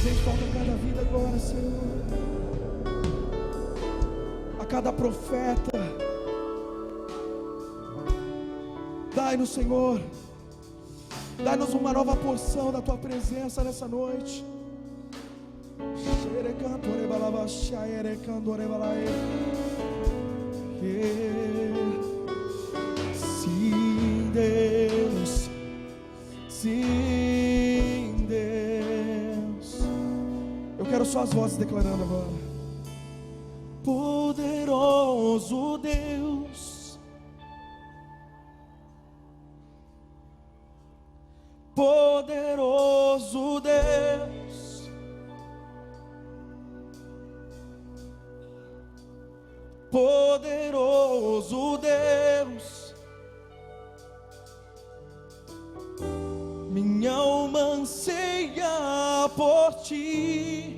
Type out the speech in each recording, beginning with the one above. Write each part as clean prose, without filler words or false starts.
presente toca a cada vida agora, Senhor. A cada profeta. Dai-nos, Senhor. Dai-nos uma nova porção da Tua presença nessa noite. Sim, Deus. Sim, Deus. Eu quero só as vozes declarando agora. Poderoso Deus, poderoso Deus, poderoso Deus, minha alma anseia por Ti.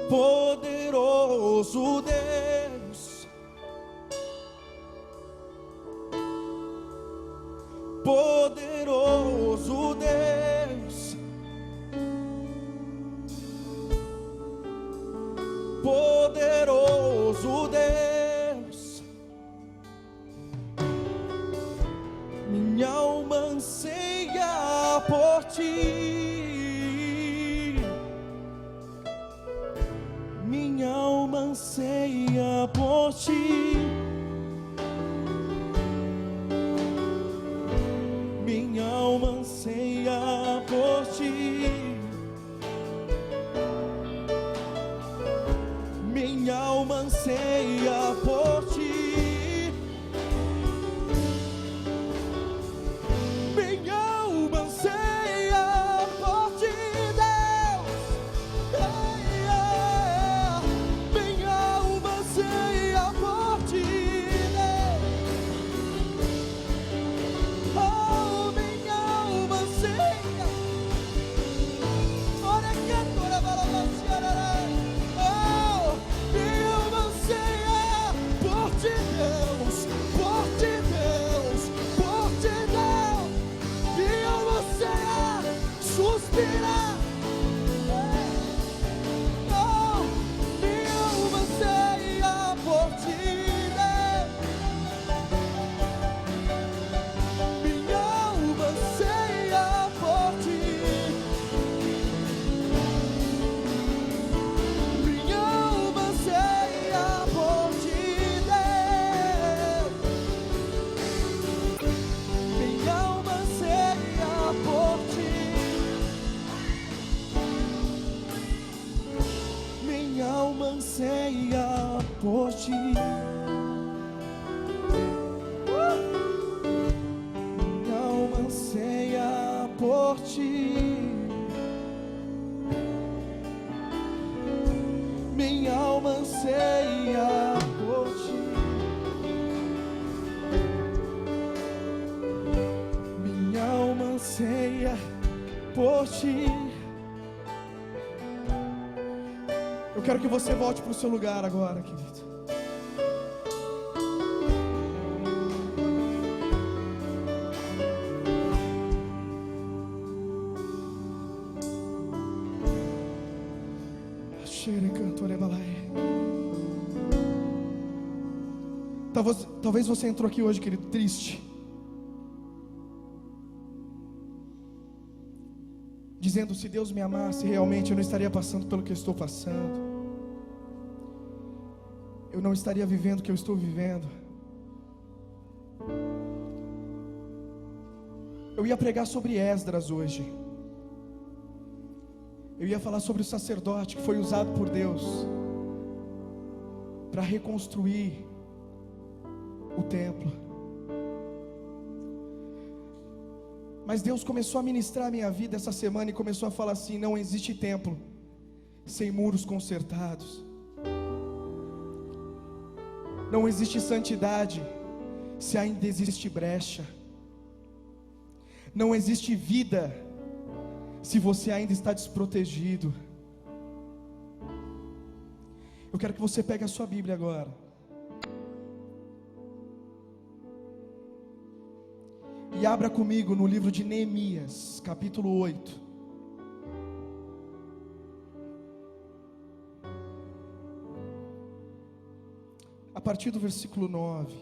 Poderoso Deus, poderoso Deus, poderoso Deus, minha alma anseia por Ti. Minha alma anseia por Ti. Minha alma anseia por Ti. Minha alma anseia por Ti. Minha alma anseia por Ti, Deus. Minha alma anseia por Ti, Deus. Oh, minha alma anseia. Ora cantora para você. Oh, minha alma anseia por Ti, Deus. Por Ti, Deus. Por Ti, Deus. Minha alma anseia suspira. Oh, minha alma anseia por Ti, Deus. Minha alma anseia por Ti. Minha alma anseia por Ti, Deus. Minha alma anseia por Ti. Minha alma anseia por Ti. Minha alma anseia por Ti. Minha alma anseia por Ti. Minha alma anseia por Ti. Eu quero que você volte para o seu lugar agora, querido. Talvez você entrou aqui hoje, querido, triste, dizendo: se Deus me amasse, realmente eu não estaria passando pelo que eu estou passando, eu não estaria vivendo o que eu estou vivendo. Eu ia pregar sobre Esdras hoje. Eu ia falar sobre o sacerdote que foi usado por Deus para reconstruir o templo. Mas Deus começou a ministrar a minha vida essa semana e começou a falar assim: não existe templo sem muros consertados. Não existe santidade se ainda existe brecha. Não existe vida se você ainda está desprotegido. Eu quero que você pegue a sua Bíblia agora. E abra comigo no livro de Neemias, capítulo 8. A partir do versículo 9.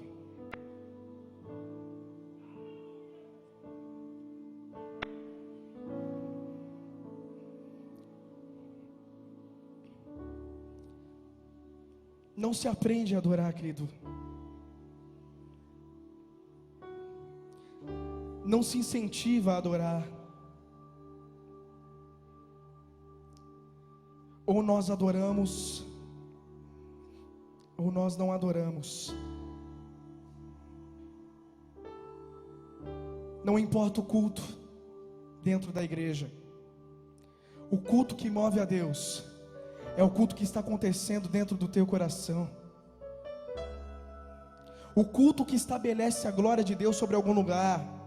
Não se aprende a adorar, querido. Não se incentiva a adorar. Ou nós adoramos, ou nós não adoramos. Não importa o culto dentro da igreja. O culto que move a Deus é o culto que está acontecendo dentro do teu coração. O culto que estabelece a glória de Deus sobre algum lugar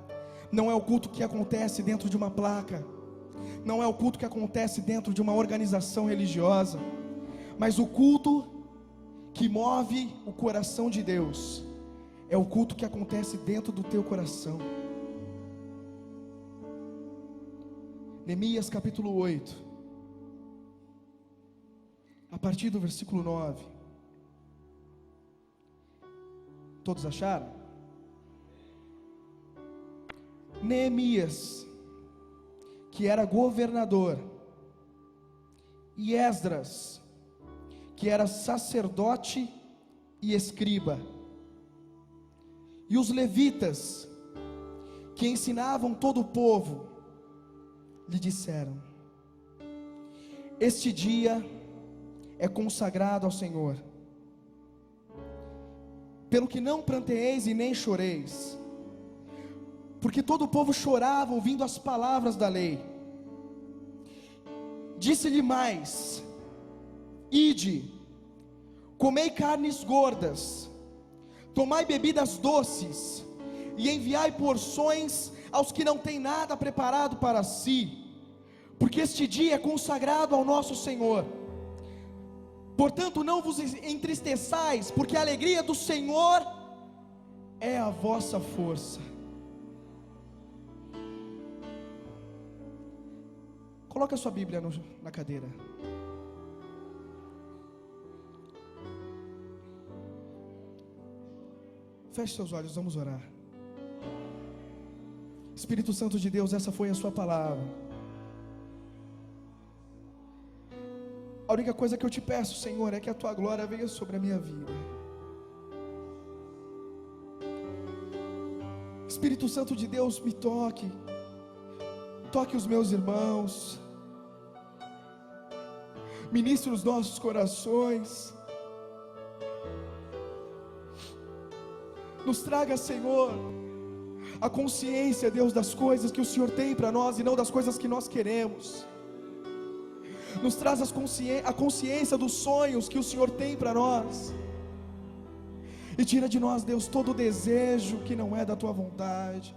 não é o culto que acontece dentro de uma placa, não é o culto que acontece dentro de uma organização religiosa, mas o culto que move o coração de Deus é o culto que acontece dentro do teu coração. Neemias capítulo 8, a partir do versículo 9. Todos acharam? Neemias, que era governador, e Esdras, que era sacerdote e escriba, e os levitas, que ensinavam todo o povo, lhe disseram: este dia é consagrado ao Senhor, pelo que não pranteeis e nem choreis, porque todo o povo chorava ouvindo as palavras da lei. Disse-lhe mais: ide, comei carnes gordas, tomai bebidas doces, e enviai porções aos que não têm nada preparado para si, porque este dia é consagrado ao nosso Senhor. Portanto, não vos entristeçais, porque a alegria do Senhor é a vossa força. Coloca a sua Bíblia na cadeira. Feche seus olhos, vamos orar. Espírito Santo de Deus, essa foi a sua palavra. A única coisa que eu te peço, Senhor, é que a tua glória venha sobre a minha vida. Espírito Santo de Deus, me toque. Toque os meus irmãos. Ministre os nossos corações. Nos traga, Senhor, a consciência, Deus, das coisas que o Senhor tem para nós e não das coisas que nós queremos. Nos traz a consciência dos sonhos que o Senhor tem para nós. E tira de nós, Deus, todo o desejo que não é da tua vontade,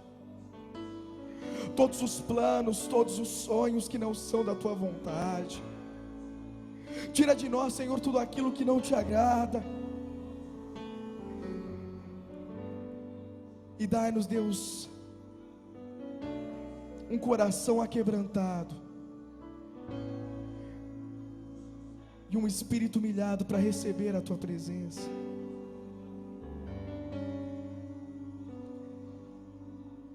todos os planos, todos os sonhos que não são da tua vontade. Tira de nós, Senhor, tudo aquilo que não te agrada. E dai-nos, Deus, um coração aquebrantado e um espírito humilhado para receber a tua presença.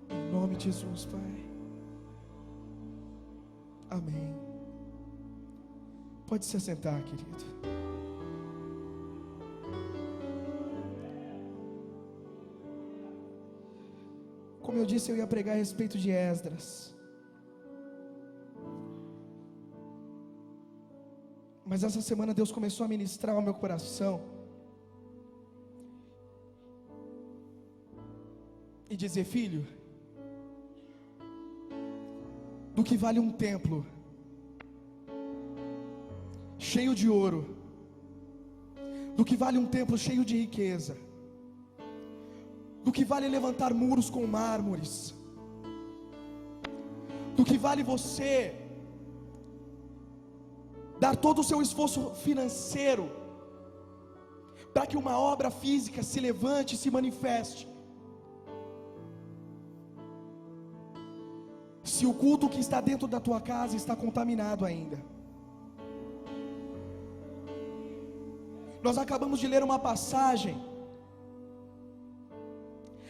Em nome de Jesus, Pai. Amém. Pode se assentar, querido. Como eu disse, eu ia pregar a respeito de Esdras. Mas essa semana Deus começou a ministrar ao meu coração e dizer: filho, do que vale um templo cheio de ouro, do que vale um templo cheio de riqueza, do que vale levantar muros com mármores, do que vale você dar todo o seu esforço financeiro para que uma obra física se levante e se manifeste. se o culto que está dentro da tua casa está contaminado ainda. Nós acabamos de ler uma passagem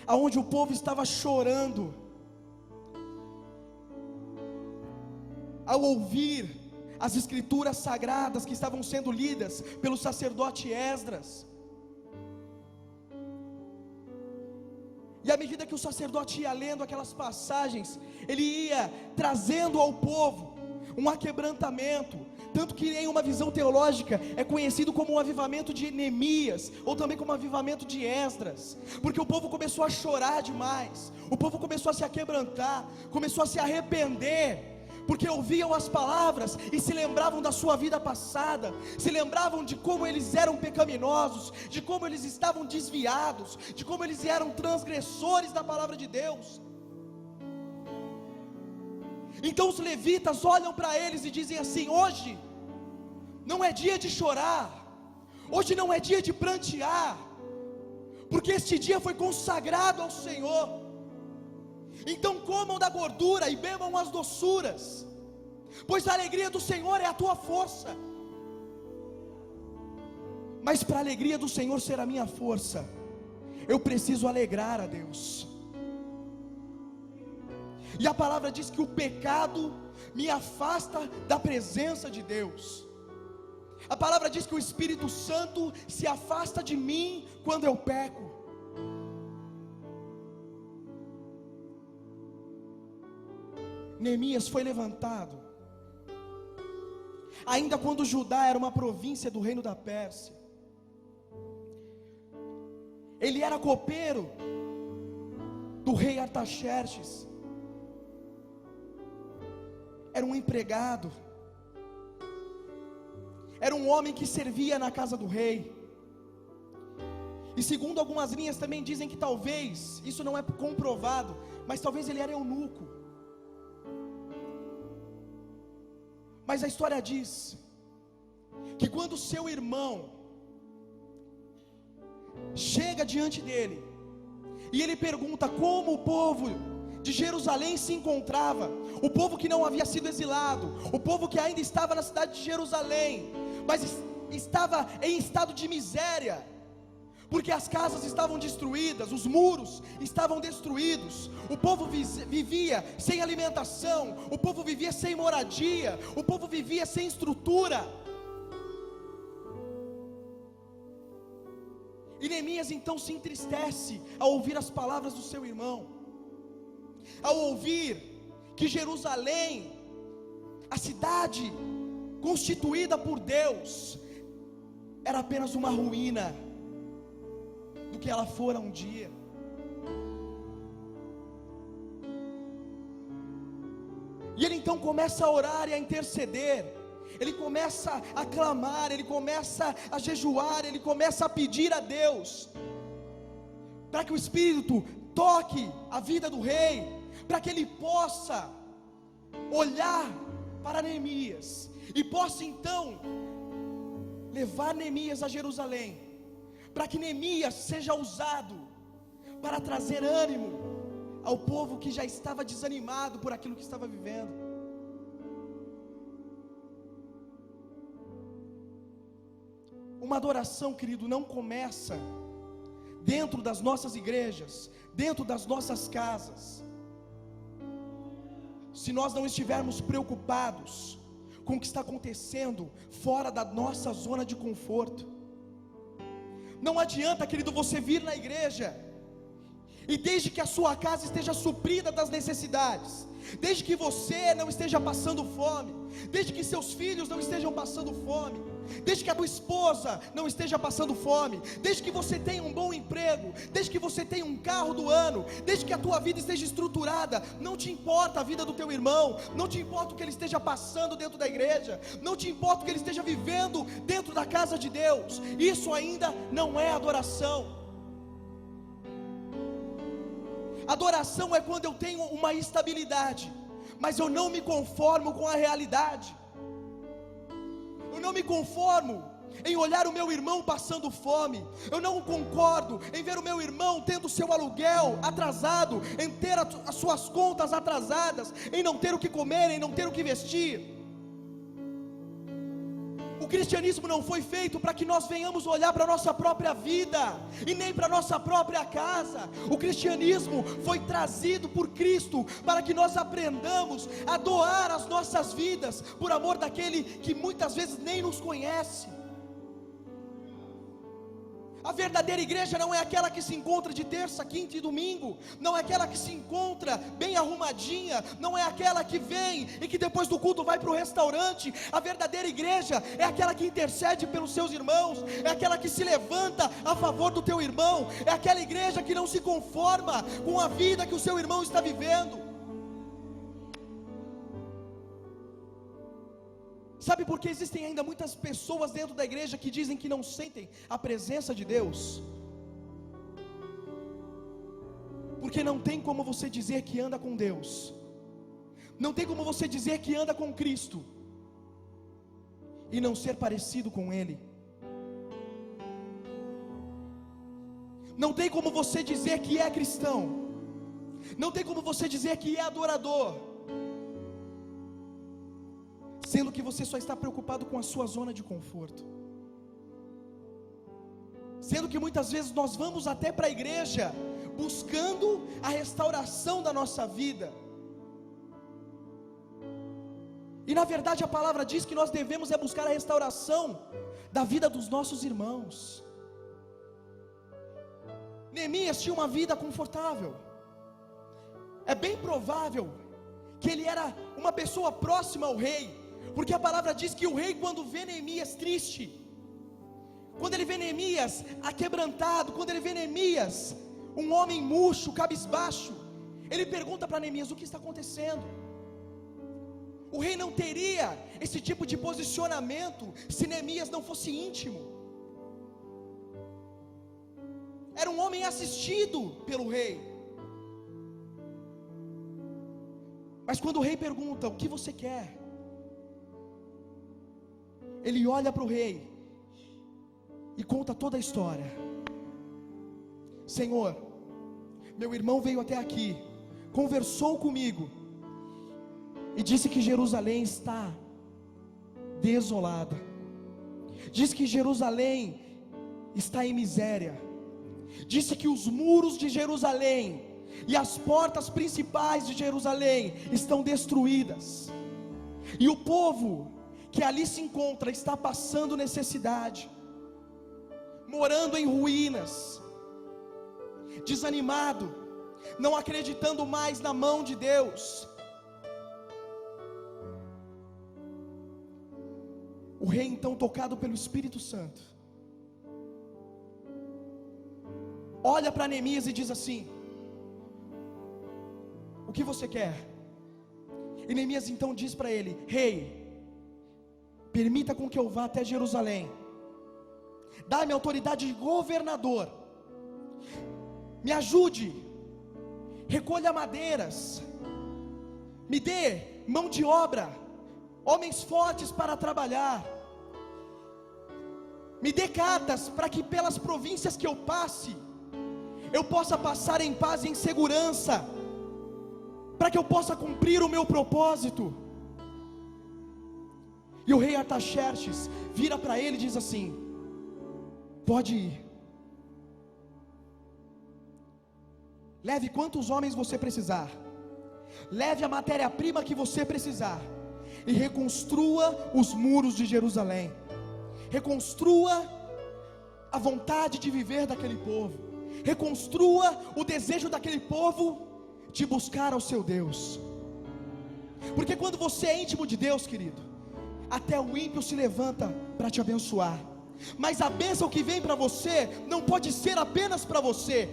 aonde o povo estava chorando ao ouvir as escrituras sagradas que estavam sendo lidas pelo sacerdote Esdras. E à medida que o sacerdote ia lendo aquelas passagens, ele ia trazendo ao povo um aquebrantamento, tanto que em uma visão teológica é conhecido como um avivamento de Neemias, ou também como um avivamento de Esdras, porque o povo começou a chorar demais, o povo começou a se aquebrantar, começou a se arrepender, porque ouviam as palavras e se lembravam da sua vida passada, se lembravam de como eles eram pecaminosos, de como eles estavam desviados, de como eles eram transgressores da palavra de Deus. Então os levitas olham para eles e dizem assim: hoje não é dia de chorar, hoje não é dia de prantear, porque este dia foi consagrado ao Senhor. Então comam da gordura e bebam as doçuras, pois a alegria do Senhor é a tua força. Mas para a alegria do Senhor ser a minha força, eu preciso alegrar a Deus. E a palavra diz que o pecado me afasta da presença de Deus. A palavra diz que o Espírito Santo se afasta de mim quando eu peco. Neemias foi levantado ainda quando Judá era uma província do reino da Pérsia. Ele era copeiro do rei Artaxerxes, era um empregado, era um homem que servia na casa do rei. E segundo algumas linhas também dizem que talvez, isso não é comprovado, mas talvez ele era eunuco. Mas a história diz que quando seu irmão chega diante dele e ele pergunta como o povo de Jerusalém se encontrava, o povo que não havia sido exilado, o povo que ainda estava na cidade de Jerusalém, mas estava em estado de miséria, porque as casas estavam destruídas, os muros estavam destruídos, o povo vivia sem alimentação, o povo vivia sem moradia, o povo vivia sem estrutura. E Neemias então se entristece ao ouvir as palavras do seu irmão, ao ouvir que Jerusalém, a cidade constituída por Deus, era apenas uma ruína do que ela fora um dia. E ele então começa a orar e a interceder, ele começa a clamar, ele começa a jejuar, ele começa a pedir a Deus para que o Espírito toque a vida do rei, para que ele possa olhar para Neemias e possa então levar Neemias a Jerusalém, para que Neemias seja usado para trazer ânimo ao povo que já estava desanimado por aquilo que estava vivendo. Uma adoração, querido, não começa dentro das nossas igrejas, dentro das nossas casas, se nós não estivermos preocupados com o que está acontecendo fora da nossa zona de conforto. Não adianta, querido, você vir na igreja e desde que a sua casa esteja suprida das necessidades, desde que você não esteja passando fome, desde que seus filhos não estejam passando fome, desde que a tua esposa não esteja passando fome, desde que você tenha um bom emprego, desde que você tenha um carro do ano, desde que a tua vida esteja estruturada, não te importa a vida do teu irmão, não te importa o que ele esteja passando dentro da igreja, não te importa o que ele esteja vivendo dentro da casa de Deus, isso ainda não é adoração. Adoração é quando eu tenho uma estabilidade, mas eu não me conformo com a realidade, eu não me conformo em olhar o meu irmão passando fome, eu não concordo em ver o meu irmão tendo seu aluguel atrasado, em ter as suas contas atrasadas, em não ter o que comer, em não ter o que vestir. O cristianismo não foi feito para que nós venhamos olhar para a nossa própria vida, e nem para a nossa própria casa. O cristianismo foi trazido por Cristo, para que nós aprendamos a doar as nossas vidas, por amor daquele que muitas vezes nem nos conhece. A verdadeira igreja não é aquela que se encontra de terça, quinta e domingo, não é aquela que se encontra bem arrumadinha, não é aquela que vem e que depois do culto vai para o restaurante. A verdadeira igreja é aquela que intercede pelos seus irmãos, é aquela que se levanta a favor do teu irmão, é aquela igreja que não se conforma com a vida que o seu irmão está vivendo. Sabe por que existem ainda muitas pessoas dentro da igreja que dizem que não sentem a presença de Deus? Porque não tem como você dizer que anda com Deus, não tem como você dizer que anda com Cristo e não ser parecido com Ele. Não tem como você dizer que é cristão, não tem como você dizer que é adorador, sendo que você só está preocupado com a sua zona de conforto, sendo que muitas vezes nós vamos até para a igreja buscando a restauração da nossa vida, e na verdade a palavra diz que nós devemos buscar a restauração da vida dos nossos irmãos. Neemias tinha uma vida confortável, é bem provável que ele era uma pessoa próxima ao rei, porque a palavra diz que o rei, quando vê Neemias triste, quando ele vê Neemias aquebrantado, quando ele vê Neemias um homem murcho, cabisbaixo, ele pergunta para Neemias: o que está acontecendo? O rei não teria esse tipo de posicionamento se Neemias não fosse íntimo. Era um homem assistido pelo rei. Mas quando o rei pergunta: o que você quer? Ele olha para o rei e conta toda a história. Senhor, meu irmão veio até aqui, conversou comigo e disse que Jerusalém está desolada, diz que Jerusalém está em miséria, disse que os muros de Jerusalém e as portas principais de Jerusalém estão destruídas, e o povo que ali se encontra está passando necessidade, morando em ruínas, desanimado, não acreditando mais na mão de Deus. O rei então, tocado pelo Espírito Santo, olha para Neemias e diz assim: o que você quer? E Neemias então diz para ele: rei, permita com que eu vá até Jerusalém, dá-me autoridade de governador, me ajude, recolha madeiras, me dê mão de obra, homens fortes para trabalhar, me dê cartas para que pelas províncias que eu passe, eu possa passar em paz e em segurança, para que eu possa cumprir o meu propósito. E o rei Artaxerxes vira para ele e diz assim: pode ir, leve quantos homens você precisar, leve a matéria-prima que você precisar, e reconstrua os muros de Jerusalém, reconstrua a vontade de viver daquele povo, reconstrua o desejo daquele povo de buscar ao seu Deus. Porque quando você é íntimo de Deus, querido, até o ímpio se levanta para te abençoar, mas a bênção que vem para você não pode ser apenas para você.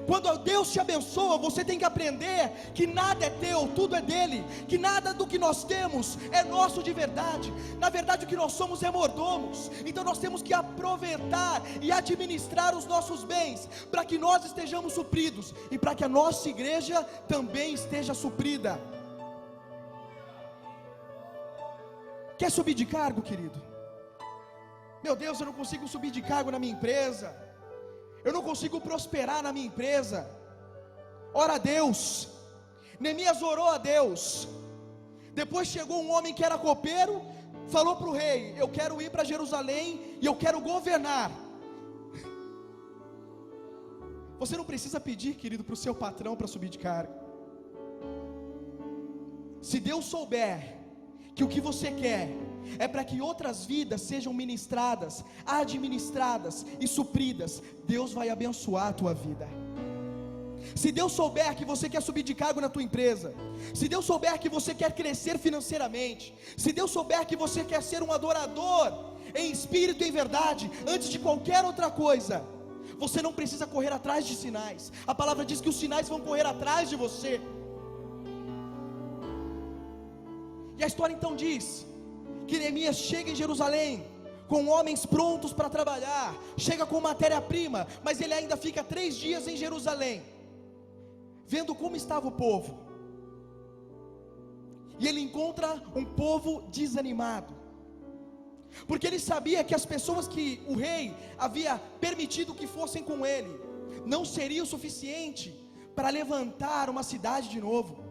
Quando Deus te abençoa, você tem que aprender que nada é teu, tudo é dele, que nada do que nós temos é nosso de verdade. Na verdade, o que nós somos é mordomos. Então nós temos que aproveitar e administrar os nossos bens, para que nós estejamos supridos, e para que a nossa igreja também esteja suprida. Quer subir de cargo, querido? Meu Deus, eu não consigo subir de cargo na minha empresa, eu não consigo prosperar na minha empresa. Ora a Deus. Neemias orou a Deus. Depois chegou um homem que era copeiro, falou para o rei: eu quero ir para Jerusalém e eu quero governar. Você não precisa pedir, querido, para o seu patrão para subir de cargo. Se Deus souber que o que você quer é para que outras vidas sejam ministradas, administradas e supridas, Deus vai abençoar a tua vida. Se Deus souber que você quer subir de cargo na tua empresa, se Deus souber que você quer crescer financeiramente, se Deus souber que você quer ser um adorador em espírito e em verdade, antes de qualquer outra coisa, você não precisa correr atrás de sinais. A palavra diz que os sinais vão correr atrás de você. E a história então diz que Neemias chega em Jerusalém com homens prontos para trabalhar, chega com matéria-prima, mas ele ainda fica 3 dias em Jerusalém, vendo como estava o povo. E ele encontra um povo desanimado, porque ele sabia que as pessoas que o rei havia permitido que fossem com ele não seria o suficiente para levantar uma cidade de novo.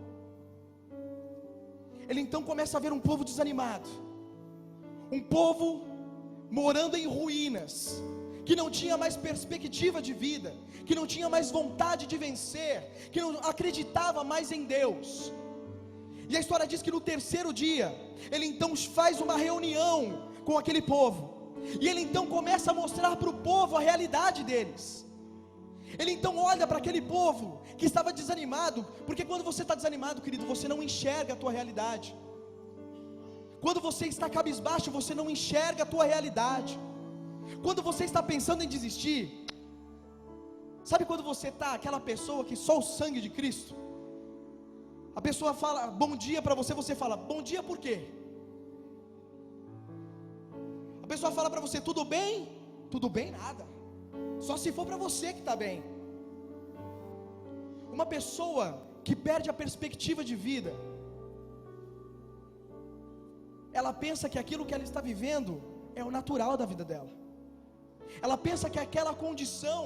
Ele então começa a ver um povo desanimado, um povo morando em ruínas, que não tinha mais perspectiva de vida, que não tinha mais vontade de vencer, que não acreditava mais em Deus. E a história diz que no 3º dia, ele então faz uma reunião com aquele povo, e ele então começa a mostrar para o povo a realidade deles. Ele então olha para aquele povo que estava desanimado, porque quando você está desanimado, querido, você não enxerga a tua realidade. Quando você está cabisbaixo, você não enxerga a tua realidade. Quando você está pensando em desistir, sabe quando você está aquela pessoa que só o sangue de Cristo? A pessoa fala bom dia para você, você fala bom dia por quê? A pessoa fala para você tudo bem? Tudo bem nada, só se for para você que está bem. Uma pessoa que perde a perspectiva de vida, ela pensa que aquilo que ela está vivendo é o natural da vida dela. Ela pensa que aquela condição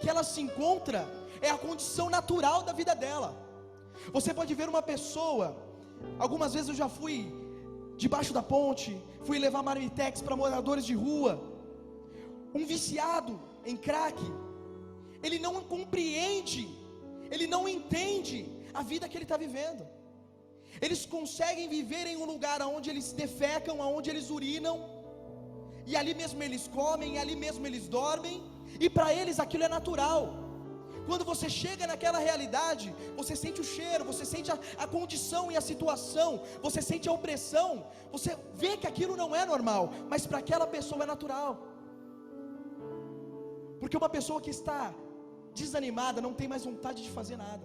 que ela se encontra é a condição natural da vida dela. Você pode ver uma pessoa, algumas vezes eu já fui debaixo da ponte, fui levar marmitex para moradores de rua. Um viciado em crack, ele não compreende, ele não entende a vida que ele está vivendo. Eles conseguem viver em um lugar onde eles defecam, onde eles urinam, e ali mesmo eles comem, ali mesmo eles dormem, e para eles aquilo é natural. Quando você chega naquela realidade, você sente o cheiro, você sente a condição e a situação, você sente a opressão, você vê que aquilo não é normal, mas para aquela pessoa é natural. Porque uma pessoa que está desanimada não tem mais vontade de fazer nada.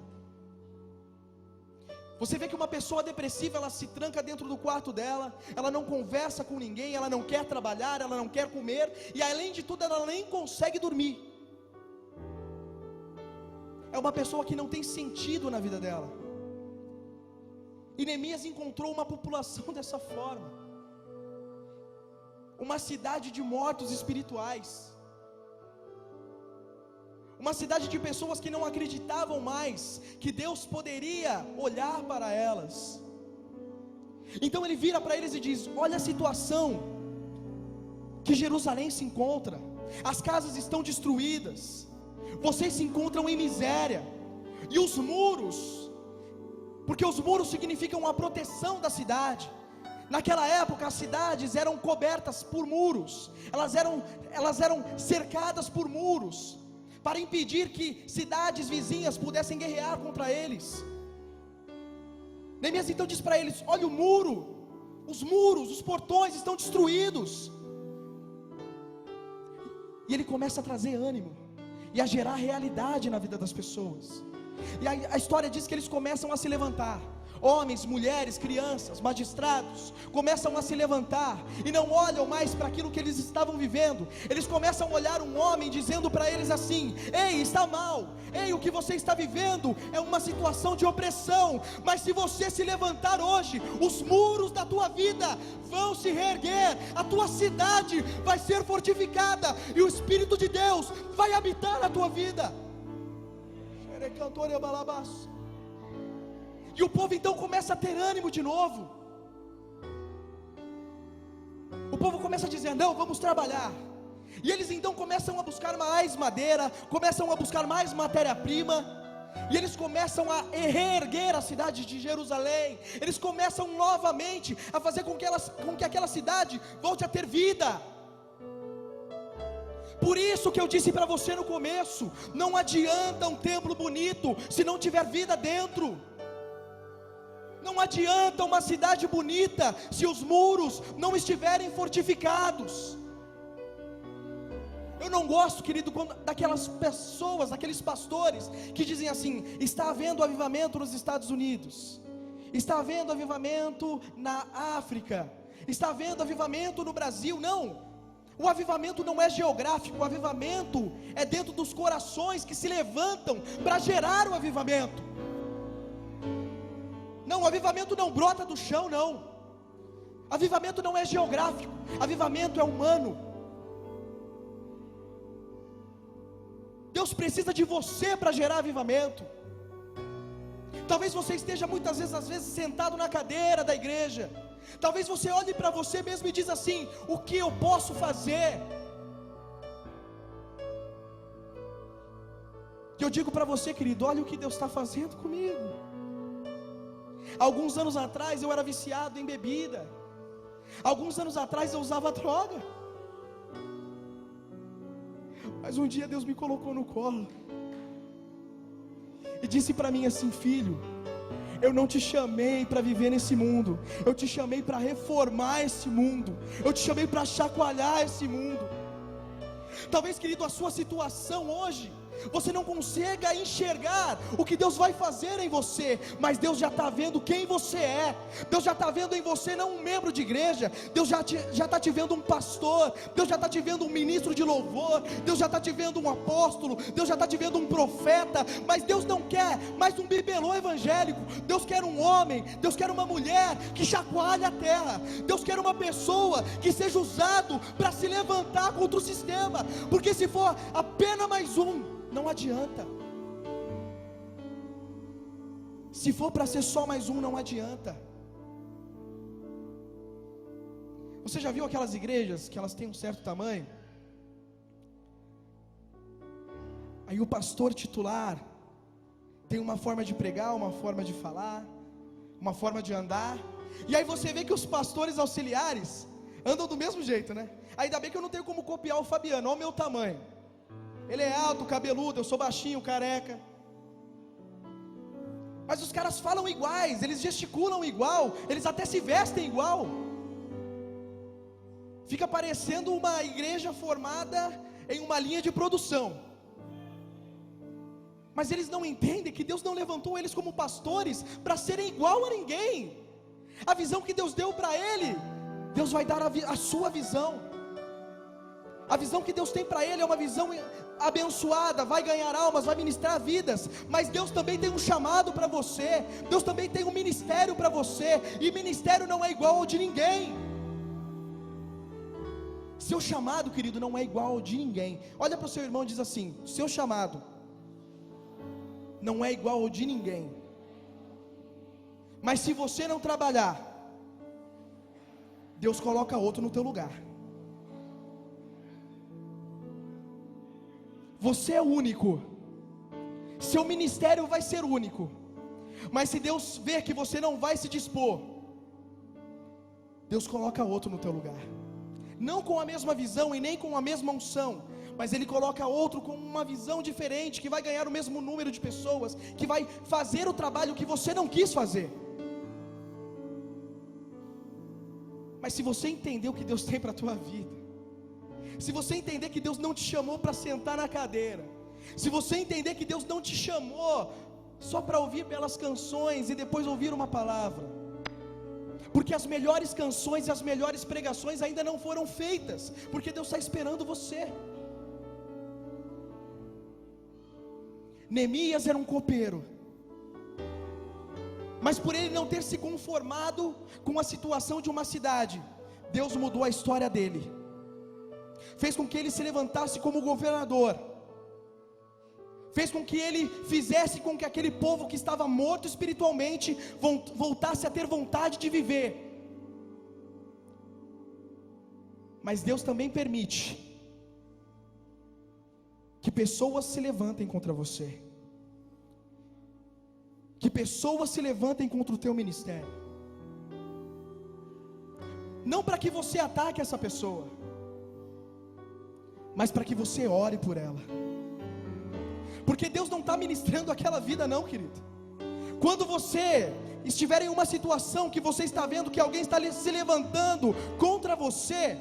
Você vê que uma pessoa depressiva, ela se tranca dentro do quarto dela, ela não conversa com ninguém, ela não quer trabalhar, ela não quer comer, e além de tudo ela nem consegue dormir. É uma pessoa que não tem sentido na vida dela. E Neemias encontrou uma população dessa forma, uma cidade de mortos espirituais, uma cidade de pessoas que não acreditavam mais que Deus poderia olhar para elas. Então ele vira para eles e diz: olha a situação que Jerusalém se encontra, as casas estão destruídas, vocês se encontram em miséria, e os muros, porque os muros significam a proteção da cidade. Naquela época as cidades eram cobertas por muros, elas eram cercadas por muros, para impedir que cidades vizinhas pudessem guerrear contra eles. Neemias então diz para eles: olha o muro, os muros, os portões estão destruídos. E ele começa a trazer ânimo e a gerar realidade na vida das pessoas. E a história diz que eles começam a se levantar. Homens, mulheres, crianças, magistrados começam a se levantar e não olham mais para aquilo que eles estavam vivendo. Eles começam a olhar um homem dizendo para eles assim: ei, está mal, ei, o que você está vivendo é uma situação de opressão, mas se você se levantar hoje, os muros da tua vida vão se reerguer, a tua cidade vai ser fortificada e o Espírito de Deus vai habitar na tua vida. E o povo então começa a ter ânimo de novo. O povo começa a dizer: não, vamos trabalhar. E eles então começam a buscar mais madeira, começam a buscar mais matéria-prima, e eles começam a reerguer a cidade de Jerusalém. Eles começam novamente a fazer com que aquela cidade volte a ter vida. Por isso que eu disse para você no começo: não adianta um templo bonito se não tiver vida dentro. Não adianta uma cidade bonita se os muros não estiverem fortificados. Eu não gosto, querido, daquelas pessoas, daqueles pastores que dizem assim: está havendo avivamento nos Estados Unidos, está havendo avivamento na África, está havendo avivamento no Brasil. Não, o avivamento não é geográfico, o avivamento é dentro dos corações que se levantam para gerar o avivamento. Não, o avivamento não brota do chão, não. Avivamento não é geográfico, avivamento é humano. Deus precisa de você para gerar avivamento. Talvez você esteja muitas vezes, às vezes, sentado na cadeira da igreja. Talvez você olhe para você mesmo e diz assim: o que eu posso fazer? E eu digo para você, querido, olha o que Deus está fazendo comigo. Alguns anos atrás eu era viciado em bebida. Alguns anos atrás eu usava droga. Mas um dia Deus me colocou no colo e disse para mim assim: filho, eu não te chamei para viver nesse mundo, eu te chamei para reformar esse mundo, eu te chamei para chacoalhar esse mundo. Talvez, querido, a sua situação hoje você não consiga enxergar o que Deus vai fazer em você, mas Deus já está vendo quem você é. Deus já está vendo em você não um membro de igreja, Deus já está te vendo um pastor, Deus já está te vendo um ministro de louvor, Deus já está te vendo um apóstolo, Deus já está te vendo um profeta. Mas Deus não quer mais um bibelô evangélico. Deus quer um homem, Deus quer uma mulher que chacoalhe a terra. Deus quer uma pessoa que seja usado para se levantar contra o sistema, porque se for apenas mais um, não adianta. Se for para ser só mais um, não adianta. Você já viu aquelas igrejas que elas têm um certo tamanho? Aí o pastor titular tem uma forma de pregar, uma forma de falar, uma forma de andar. E aí você vê que os pastores auxiliares andam do mesmo jeito, né? Ainda bem que eu não tenho como copiar o Fabiano, olha o meu tamanho. Ele é alto, cabeludo, eu sou baixinho, careca. Mas os caras falam iguais, eles gesticulam igual, eles até se vestem igual. Fica parecendo uma igreja formada em uma linha de produção. Mas eles não entendem que Deus não levantou eles como pastores para serem igual a ninguém. A visão que Deus deu para ele, Deus vai dar a sua visão. A visão que Deus tem para ele é uma visão abençoada, vai ganhar almas, vai ministrar vidas. Mas Deus também tem um chamado para você, Deus também tem um ministério para você, e ministério não é igual ao de ninguém. Seu chamado, querido, não é igual ao de ninguém. Olha para o seu irmão e diz assim: seu chamado não é igual ao de ninguém. Mas se você não trabalhar, Deus coloca outro no teu lugar. Você é único, seu ministério vai ser único. Mas se Deus ver que você não vai se dispor, Deus coloca outro no teu lugar. Não com a mesma visão e nem com a mesma unção, mas Ele coloca outro com uma visão diferente, que vai ganhar o mesmo número de pessoas, que vai fazer o trabalho que você não quis fazer. Mas se você entender o que Deus tem para a tua vida, se você entender que Deus não te chamou para sentar na cadeira, se você entender que Deus não te chamou só para ouvir belas canções e depois ouvir uma palavra, porque as melhores canções e as melhores pregações ainda não foram feitas, porque Deus está esperando você. Neemias era um copeiro, mas por ele não ter se conformado com a situação de uma cidade, Deus mudou a história dele, fez com que ele se levantasse como governador, fez com que ele fizesse com que aquele povo que estava morto espiritualmente voltasse a ter vontade de viver. Mas Deus também permite que pessoas se levantem contra você, que pessoas se levantem contra o teu ministério, não para que você ataque essa pessoa, mas para que você ore por ela, porque Deus não está ministrando aquela vida não, querido. Quando você estiver em uma situação que você está vendo que alguém está se levantando contra você,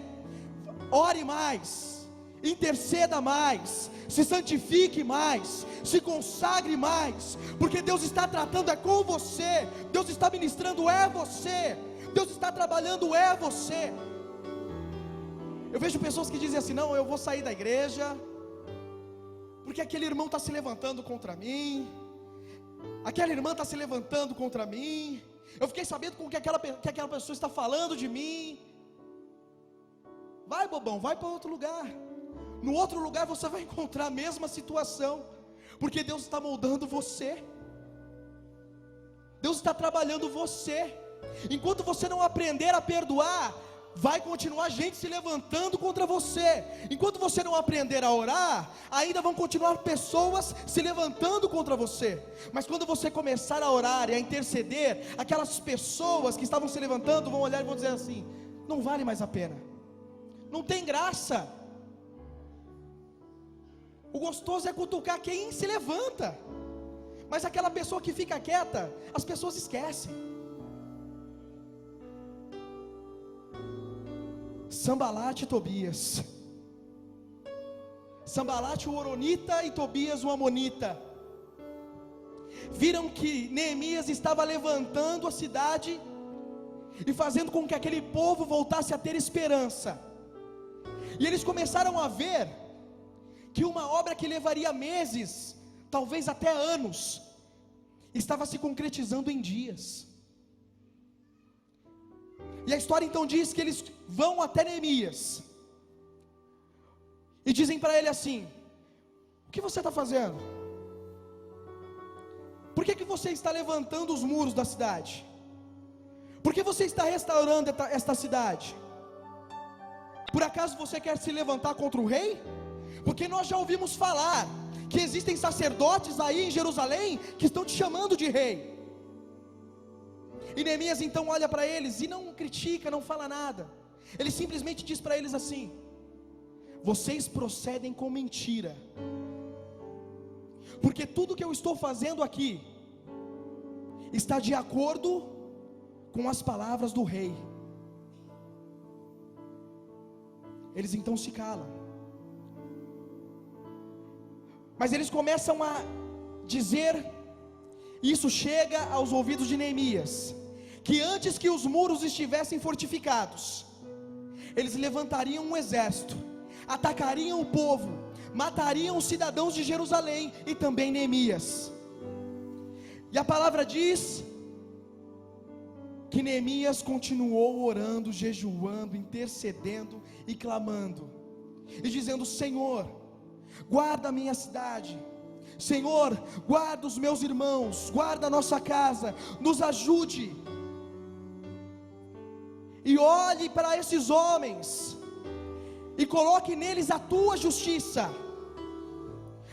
ore mais, interceda mais, se santifique mais, se consagre mais, porque Deus está tratando com você, Deus está ministrando você, Deus está trabalhando você. Eu vejo pessoas que dizem assim: não, eu vou sair da igreja porque aquele irmão está se levantando contra mim, aquela irmã está se levantando contra mim, eu fiquei sabendo com que aquela pessoa está falando de mim. Vai, bobão, vai para outro lugar. No outro lugar você vai encontrar a mesma situação, porque Deus está moldando você, Deus está trabalhando você. Enquanto você não aprender a perdoar, vai continuar gente se levantando contra você. Enquanto você não aprender a orar, ainda vão continuar pessoas se levantando contra você. Mas quando você começar a orar e a interceder, aquelas pessoas que estavam se levantando vão olhar e vão dizer assim: não vale mais a pena, não tem graça. O gostoso é cutucar quem se levanta, mas aquela pessoa que fica quieta, as pessoas esquecem. Sambalate e Tobias, Sambalate o Horonita e Tobias o Amonita, viram que Neemias estava levantando a cidade e fazendo com que aquele povo voltasse a ter esperança, e eles começaram a ver que uma obra que levaria meses, talvez até anos, estava se concretizando em dias. E a história então diz que eles vão até Neemias e dizem para ele assim: o que você está fazendo? Por que você está levantando os muros da cidade? Por que você está restaurando esta cidade? Por acaso você quer se levantar contra o rei? Porque nós já ouvimos falar que existem sacerdotes aí em Jerusalém que estão te chamando de rei. E Neemias então olha para eles e não critica, não fala nada. Ele simplesmente diz para eles assim: vocês procedem com mentira, porque tudo que eu estou fazendo aqui está de acordo com as palavras do rei. Eles então se calam, mas eles começam a dizer, isso chega aos ouvidos de Neemias, que antes que os muros estivessem fortificados, eles levantariam um exército, atacariam o povo, matariam os cidadãos de Jerusalém e também Neemias. E a palavra diz que Neemias continuou orando, jejuando, intercedendo e clamando, e dizendo: Senhor, guarda a minha cidade, Senhor, guarda os meus irmãos, guarda a nossa casa, nos ajude, e olhe para esses homens, e coloque neles a tua justiça,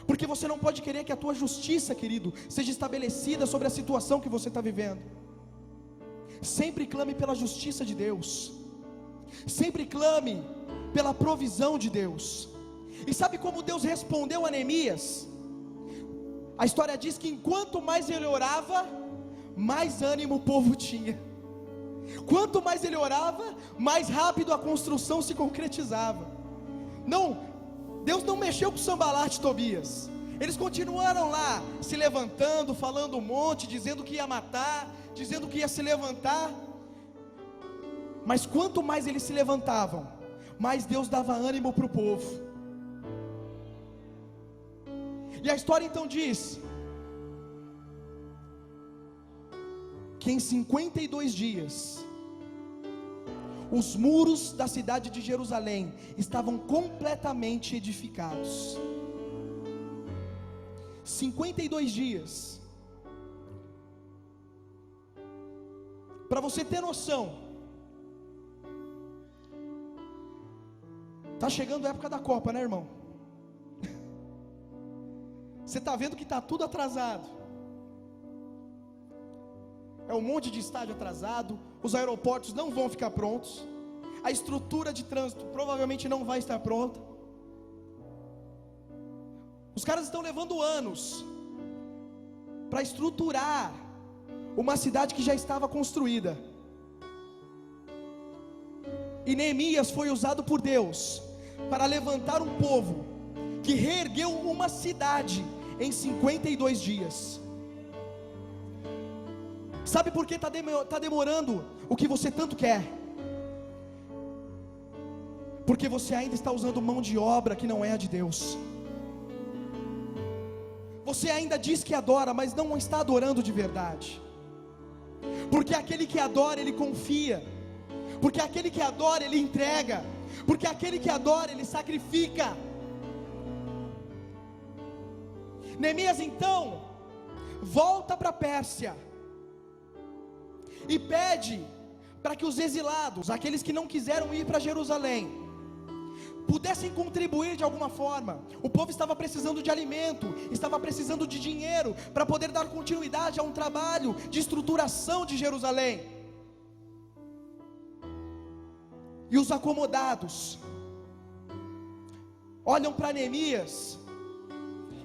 porque você não pode querer que a tua justiça, querido, seja estabelecida sobre a situação que você está vivendo. Sempre clame pela justiça de Deus, sempre clame pela provisão de Deus. E sabe como Deus respondeu a Neemias? A história diz que enquanto mais ele orava, mais ânimo o povo tinha. Quanto mais ele orava, mais rápido a construção se concretizava. Não, Deus não mexeu com Sambalate e Tobias, Eles continuaram lá, se levantando, falando um monte, dizendo que ia matar, dizendo que ia se levantar. Mas quanto mais eles se levantavam, mais Deus dava ânimo para o povo. E a história então diz que em 52 dias, os muros da cidade de Jerusalém estavam completamente edificados. 52 dias. Para você ter noção, está chegando a época da Copa, né, irmão? Você está vendo que está tudo atrasado. É um monte de estádio atrasado. Os aeroportos não vão ficar prontos. A estrutura de trânsito provavelmente não vai estar pronta. Os caras estão levando anos para estruturar uma cidade que já estava construída. E Neemias foi usado por Deus para levantar um povo que reergueu uma cidade em 52 dias. Sabe por que está demorando o que você tanto quer? Porque você ainda está usando mão de obra que não é a de Deus. Você ainda diz que adora, mas não está adorando de verdade. Porque aquele que adora, ele confia. Porque aquele que adora, ele entrega. Porque aquele que adora, ele sacrifica. Neemias então volta para a Pérsia e pede para que os exilados, aqueles que não quiseram ir para Jerusalém, pudessem contribuir de alguma forma. O povo estava precisando de alimento, estava precisando de dinheiro para poder dar continuidade a um trabalho de estruturação de Jerusalém. E os acomodados olham para Neemias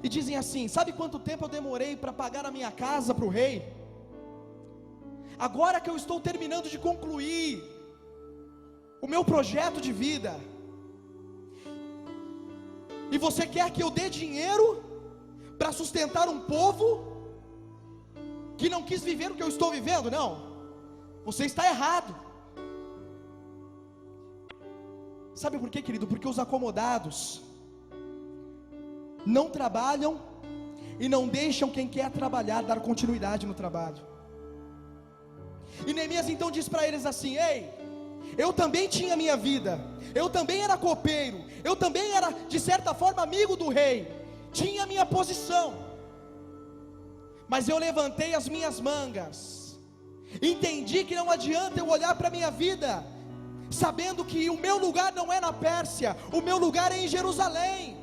e dizem assim: sabe quanto tempo eu demorei para pagar a minha casa para o rei? Agora que eu estou terminando de concluir o meu projeto de vida, e você quer que eu dê dinheiro para sustentar um povo que não quis viver o que eu estou vivendo? Não, você está errado. Sabe por quê, querido? Porque os acomodados não trabalham e não deixam quem quer trabalhar dar continuidade no trabalho. E Neemias então diz para eles assim: ei, eu também tinha minha vida, eu também era copeiro, eu também era de certa forma amigo do rei, tinha minha posição, mas eu levantei as minhas mangas, entendi que não adianta eu olhar para a minha vida sabendo que o meu lugar não é na Pérsia, o meu lugar é em Jerusalém,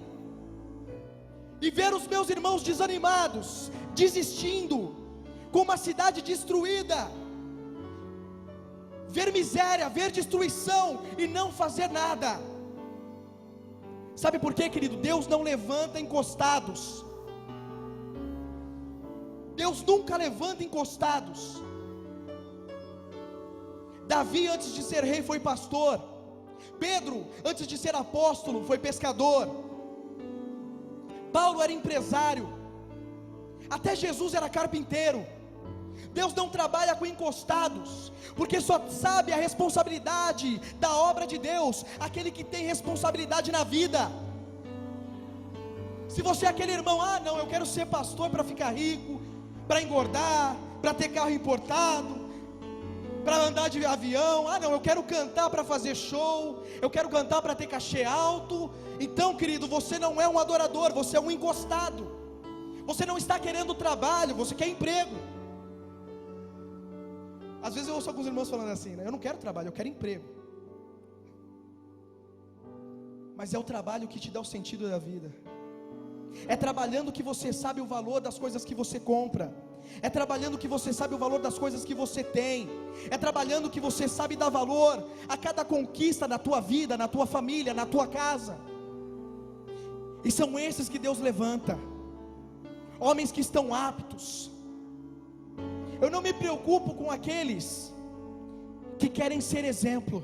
e ver os meus irmãos desanimados, desistindo, com uma cidade destruída, ver miséria, ver destruição e não fazer nada. Sabe por quê, querido? Deus não levanta encostados. Deus nunca levanta encostados. Davi, antes de ser rei, foi pastor. Pedro, antes de ser apóstolo, foi pescador. Paulo era empresário. Até Jesus era carpinteiro. Deus não trabalha com encostados, porque só sabe a responsabilidade da obra de Deus aquele que tem responsabilidade na vida. Se você é aquele irmão: ah não, eu quero ser pastor para ficar rico, para engordar, para ter carro importado, para andar de avião, ah não, eu quero cantar para fazer show, eu quero cantar para ter cachê alto. Então, querido, você não é um adorador, você é um encostado. Você não está querendo trabalho, você quer emprego. Às vezes eu ouço alguns irmãos falando assim, né? Eu não quero trabalho, eu quero emprego. Mas é o trabalho que te dá o sentido da vida. É trabalhando que você sabe o valor das coisas que você compra. É trabalhando que você sabe o valor das coisas que você tem. É trabalhando que você sabe dar valor a cada conquista na tua vida, na tua família, na tua casa. E são esses que Deus levanta, homens que estão aptos. Eu não me preocupo com aqueles que querem ser exemplo.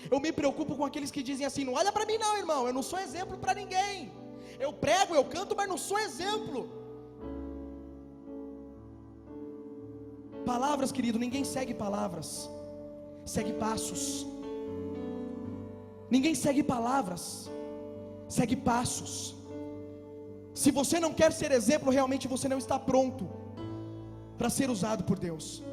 Eu me preocupo com aqueles que dizem assim: não olha para mim não, irmão, eu não sou exemplo para ninguém. Eu prego, eu canto, mas não sou exemplo. Palavras, querido, ninguém segue palavras, segue passos. Ninguém segue palavras, segue passos. Se você não quer ser exemplo, realmente você não está pronto para ser usado por Deus.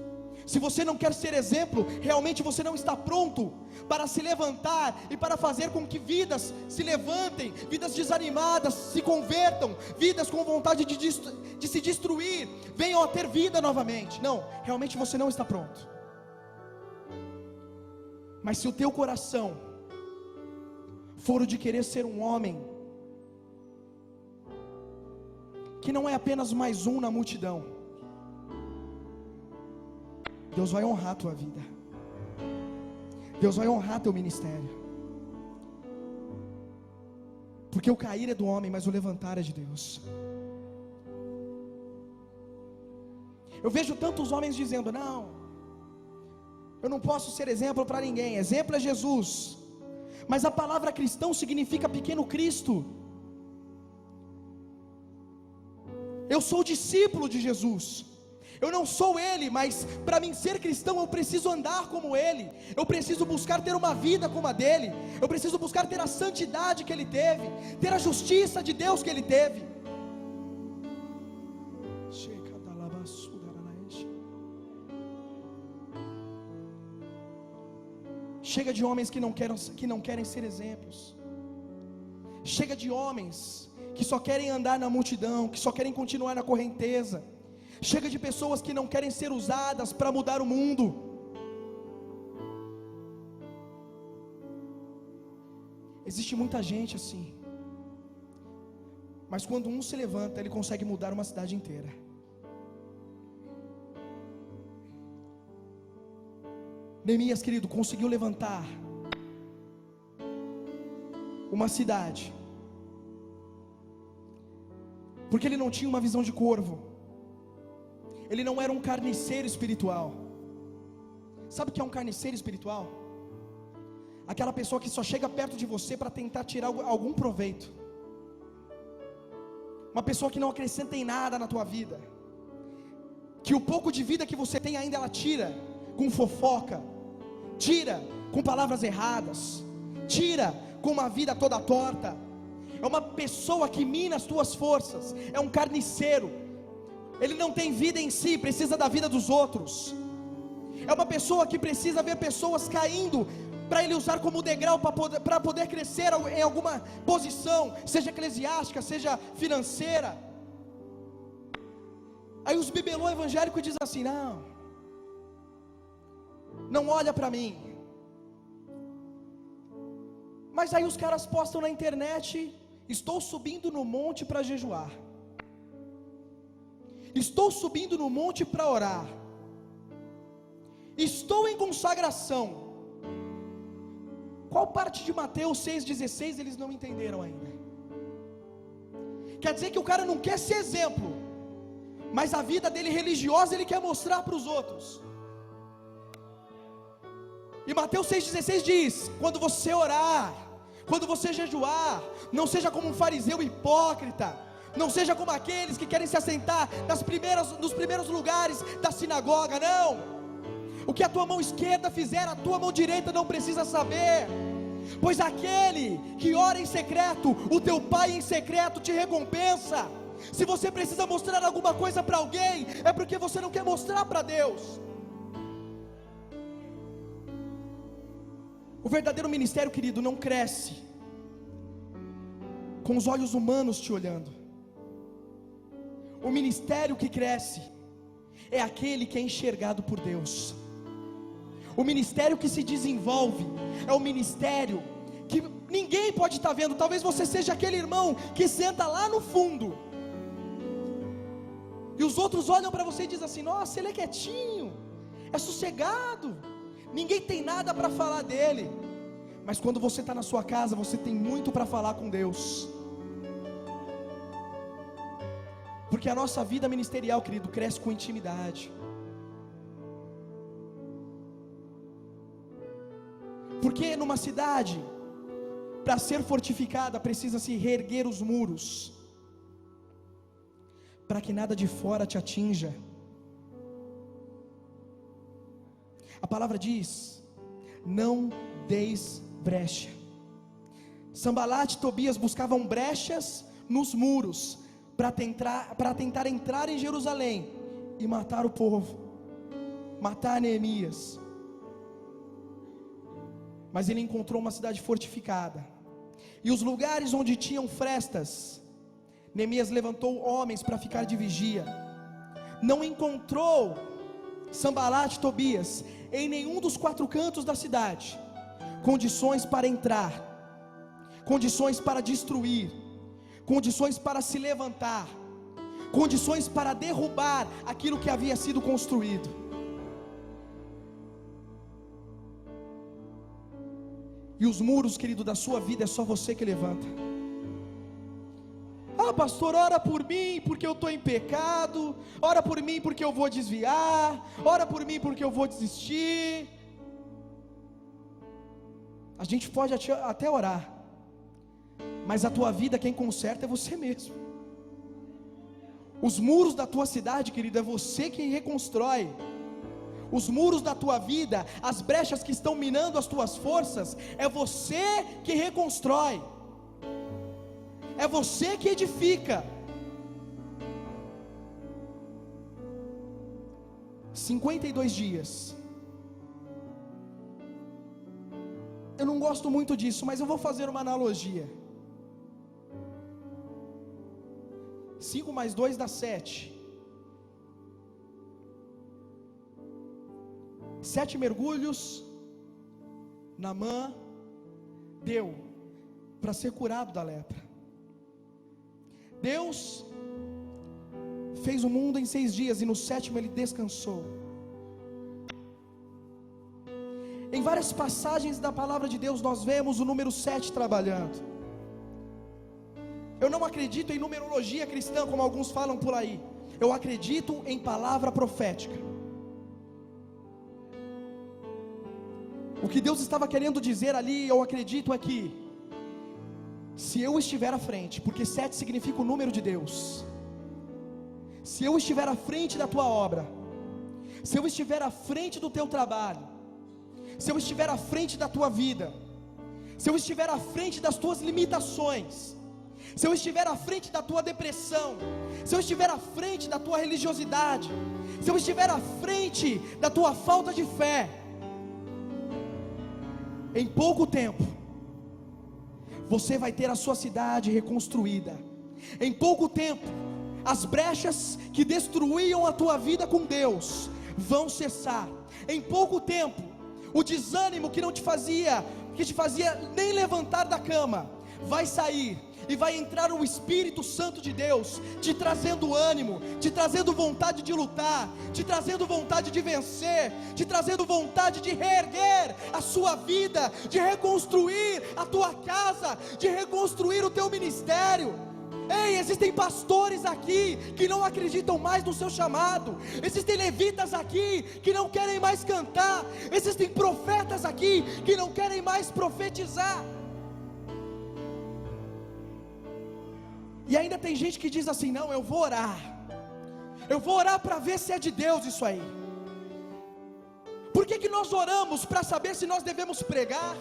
Se você não quer ser exemplo, realmente você não está pronto para se levantar e para fazer com que vidas se levantem, vidas desanimadas se convertam, vidas com vontade de se destruir, venham a ter vida novamente. Não, realmente você não está pronto. Mas se o teu coração for o de querer ser um homem, que não é apenas mais um na multidão, Deus vai honrar a tua vida, Deus vai honrar teu ministério, porque o cair é do homem, mas o levantar é de Deus. Eu vejo tantos homens dizendo: não, eu não posso ser exemplo para ninguém, exemplo é Jesus. Mas a palavra cristão significa pequeno Cristo. Eu sou discípulo de Jesus, eu não sou Ele, mas para mim ser cristão eu preciso andar como Ele, eu preciso buscar ter uma vida como a dele, eu preciso buscar ter a santidade que Ele teve, ter a justiça de Deus que Ele teve. Chega de homens que não querem ser exemplos, chega de homens que só querem andar na multidão, que só querem continuar na correnteza. Chega de pessoas que não querem ser usadas para mudar o mundo. Existe muita gente assim, mas quando um se levanta, ele consegue mudar uma cidade inteira. Neemias, querido, conseguiu levantar uma cidade, porque ele não tinha uma visão de corvo, ele não era um carniceiro espiritual. Sabe o que é um carniceiro espiritual? Aquela pessoa que só chega perto de você para tentar tirar algum proveito, uma pessoa que não acrescenta em nada na tua vida, que o pouco de vida que você tem ainda ela tira com fofoca, tira com palavras erradas, tira com uma vida toda torta. É uma pessoa que mina as tuas forças, é um carniceiro. Ele não tem vida em si, precisa da vida dos outros. É uma pessoa que precisa ver pessoas caindo, para ele usar como degrau para poder crescer em alguma posição, seja eclesiástica, seja financeira. Aí os bibelô evangélicos dizem assim: não olha para mim. Mas aí os caras postam na internet: estou subindo no monte para jejuar, estou subindo no monte para orar, estou em consagração. Qual parte de Mateus 6,16 eles não entenderam ainda? Quer dizer que o cara não quer ser exemplo, mas a vida dele religiosa ele quer mostrar para os outros. E Mateus 6,16 diz: quando você orar, quando você jejuar, não seja como um fariseu hipócrita, não seja como aqueles que querem se assentar nos primeiros lugares da sinagoga. Não, o que a tua mão esquerda fizer, a tua mão direita não precisa saber, pois aquele que ora em secreto, o teu pai em secreto te recompensa. Se você precisa mostrar alguma coisa para alguém, é porque você não quer mostrar para Deus. O verdadeiro ministério, querido, não cresce com os olhos humanos te olhando. O ministério que cresce é aquele que é enxergado por Deus. O ministério que se desenvolve é o ministério que ninguém pode estar vendo. Talvez você seja aquele irmão que senta lá no fundo, e os outros olham para você e dizem assim: nossa, ele é quietinho, é sossegado, ninguém tem nada para falar dele. Mas quando você está na sua casa, você tem muito para falar com Deus. Porque a nossa vida ministerial, querido, cresce com intimidade. Porque numa cidade para ser fortificada, precisa-se reerguer os muros, para que nada de fora te atinja. A palavra diz: não deis brecha. Sanbalat e Tobias buscavam brechas nos muros, para tentar entrar em Jerusalém, e matar o povo, matar Neemias. Mas ele encontrou uma cidade fortificada, e os lugares onde tinham frestas, Neemias levantou homens para ficar de vigia. Não encontrou Sanbalat e Tobias em nenhum dos 4 cantos da cidade condições para entrar, condições para destruir, condições para se levantar, condições para derrubar aquilo que havia sido construído. E os muros, querido, da sua vida é só você que levanta. Ah, pastor, ora por mim porque eu estou em pecado, ora por mim porque eu vou desviar, ora por mim porque eu vou desistir. A gente pode até orar, mas a tua vida quem conserta é você mesmo. Os muros da tua cidade, querido, é você quem reconstrói. Os muros da tua vida, as brechas que estão minando as tuas forças, é você que reconstrói, é você que edifica. 52 dias. Eu não gosto muito disso, mas eu vou fazer uma analogia. 5 mais 2 dá 7. 7 mergulhos Naamã deu para ser curado da lepra. Deus fez o mundo em 6 dias e no 7º ele descansou. Em várias passagens da palavra de Deus nós vemos o número 7 trabalhando. Eu não acredito em numerologia cristã como alguns falam por aí. Eu acredito em palavra profética. O que Deus estava querendo dizer ali, eu acredito, é que se eu estiver à frente, porque 7 significa o número de Deus, se eu estiver à frente da tua obra, se eu estiver à frente do teu trabalho, se eu estiver à frente da tua vida, se eu estiver à frente das tuas limitações, se eu estiver à frente da tua depressão, se eu estiver à frente da tua religiosidade, se eu estiver à frente da tua falta de fé, em pouco tempo você vai ter a sua cidade reconstruída. Em pouco tempo as brechas que destruíam a tua vida com Deus vão cessar. Em pouco tempo o desânimo que te fazia nem levantar da cama vai sair, e vai entrar o Espírito Santo de Deus, te trazendo ânimo, te trazendo vontade de lutar, te trazendo vontade de vencer, te trazendo vontade de reerguer a sua vida, de reconstruir a tua casa, de reconstruir o teu ministério. Ei, existem pastores aqui que não acreditam mais no seu chamado, existem levitas aqui que não querem mais cantar, existem profetas aqui que não querem mais profetizar. E ainda tem gente que diz assim: não, eu vou orar para ver se é de Deus isso aí. Por que nós oramos para saber se nós devemos pregar?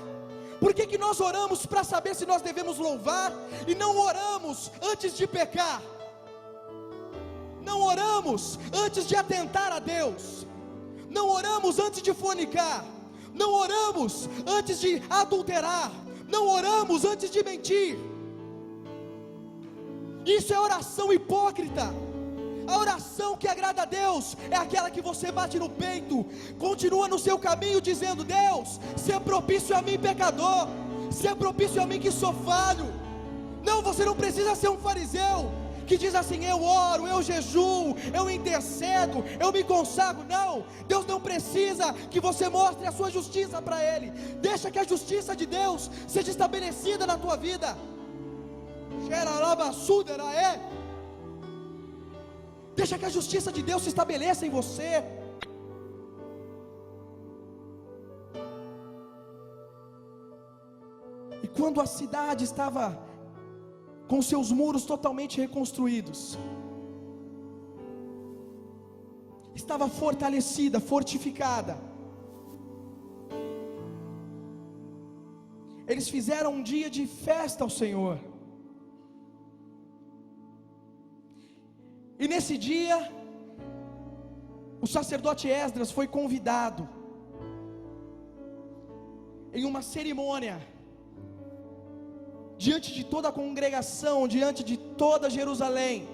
Por que nós oramos para saber se nós devemos louvar? E não oramos antes de pecar, não oramos antes de atentar a Deus, não oramos antes de fornicar, não oramos antes de adulterar, não oramos antes de mentir. Isso é oração hipócrita. A oração que agrada a Deus é aquela que você bate no peito, continua no seu caminho dizendo: Deus, seja propício a mim pecador, seja propício a mim que sou falho. Não, você não precisa ser um fariseu que diz assim: eu oro, eu jejuo, eu intercedo, eu me consagro. Não, Deus não precisa que você mostre a sua justiça para Ele. Deixa que a justiça de Deus seja estabelecida na tua vida. Deixa que a justiça de Deus se estabeleça em você. E quando a cidade estava com seus muros totalmente reconstruídos, estava fortalecida, fortificada, eles fizeram um dia de festa ao Senhor. E nesse dia, o sacerdote Esdras foi convidado em uma cerimônia, diante de toda a congregação, diante de toda Jerusalém,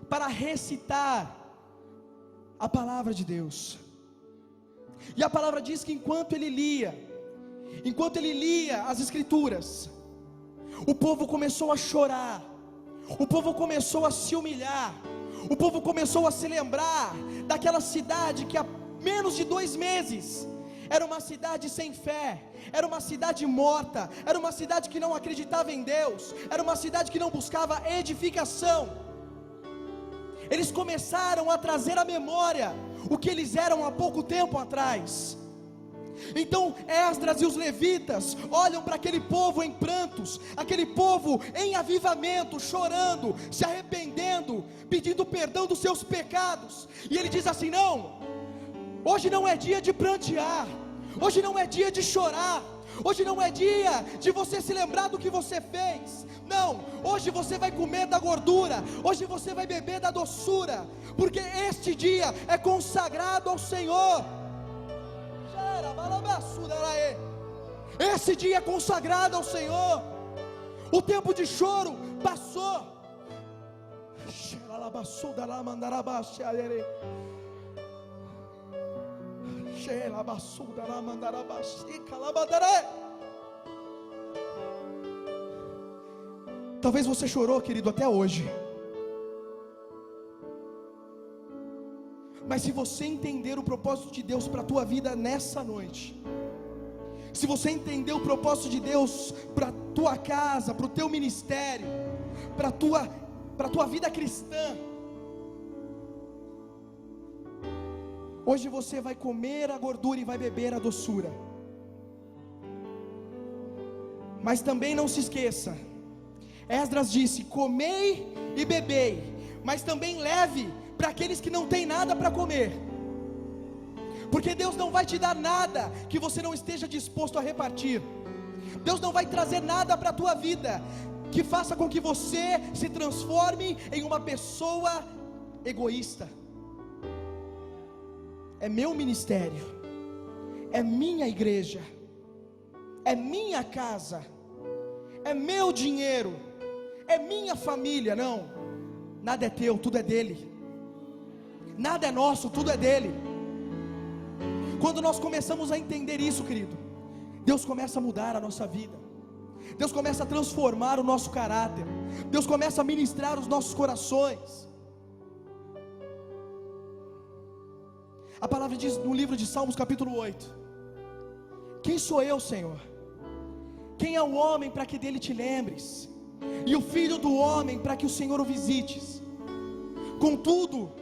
para recitar a palavra de Deus. E a palavra diz que enquanto ele lia as escrituras, o povo começou a chorar, o povo começou a se humilhar, o povo começou a se lembrar daquela cidade que há menos de 2 meses era uma cidade sem fé, era uma cidade morta, era uma cidade que não acreditava em Deus, era uma cidade que não buscava edificação. Eles começaram a trazer à memória o que eles eram há pouco tempo atrás. Então Esdras e os levitas olham para aquele povo em prantos, aquele povo em avivamento, chorando, se arrependendo, pedindo perdão dos seus pecados, e ele diz assim: não, hoje não é dia de prantear, hoje não é dia de chorar, hoje não é dia de você se lembrar do que você fez. Não, hoje você vai comer da gordura, hoje você vai beber da doçura, porque este dia é consagrado ao Senhor. Esse dia é consagrado ao Senhor. O tempo de choro passou. Talvez você chorou, querido, até hoje. Mas se você entender o propósito de Deus para a tua vida nessa noite, se você entender o propósito de Deus para a tua casa, para o teu ministério, para a tua vida cristã, hoje você vai comer a gordura e vai beber a doçura. Mas também não se esqueça, Esdras disse: comei e bebei, mas também leve para aqueles que não têm nada para comer, porque Deus não vai te dar nada que você não esteja disposto a repartir. Deus não vai trazer nada para a tua vida que faça com que você se transforme em uma pessoa egoísta. É meu ministério, é minha igreja, é minha casa, é meu dinheiro, é minha família. Não, nada é teu, tudo é dele. Nada é nosso, tudo é dele. Quando nós começamos a entender isso, querido, Deus começa a mudar a nossa vida, Deus começa a transformar o nosso caráter, Deus começa a ministrar os nossos corações. A palavra diz no livro de Salmos capítulo 8: quem sou eu, Senhor? Quem é o homem para que dele te lembres? E o filho do homem para que o Senhor o visites? Contudo,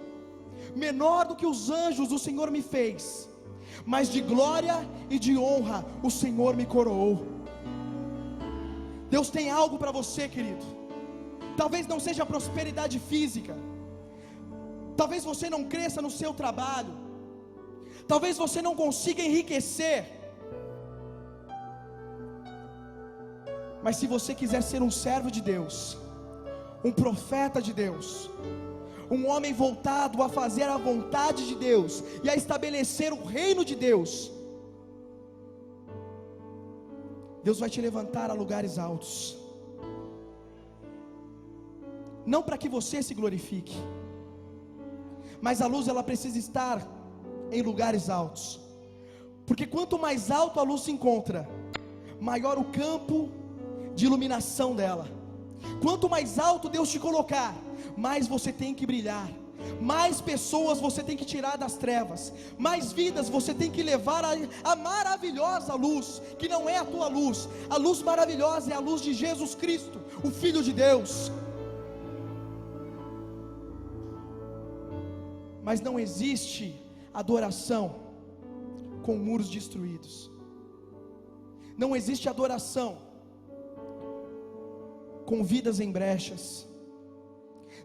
menor do que os anjos o Senhor me fez, mas de glória e de honra o Senhor me coroou. Deus tem algo para você, querido. Talvez não seja prosperidade física, talvez você não cresça no seu trabalho, talvez você não consiga enriquecer, mas se você quiser ser um servo de Deus, um profeta de Deus, um homem voltado a fazer a vontade de Deus e a estabelecer o reino de Deus, Deus vai te levantar a lugares altos, não para que você se glorifique, mas a luz ela precisa estar em lugares altos, porque quanto mais alto a luz se encontra, maior o campo de iluminação dela. Quanto mais alto Deus te colocar, mais você tem que brilhar, mais pessoas você tem que tirar das trevas, mais vidas você tem que levar a maravilhosa luz, que não é a tua luz. A luz maravilhosa é a luz de Jesus Cristo, o Filho de Deus. Mas não existe adoração com muros destruídos. Não existe adoração com vidas em brechas.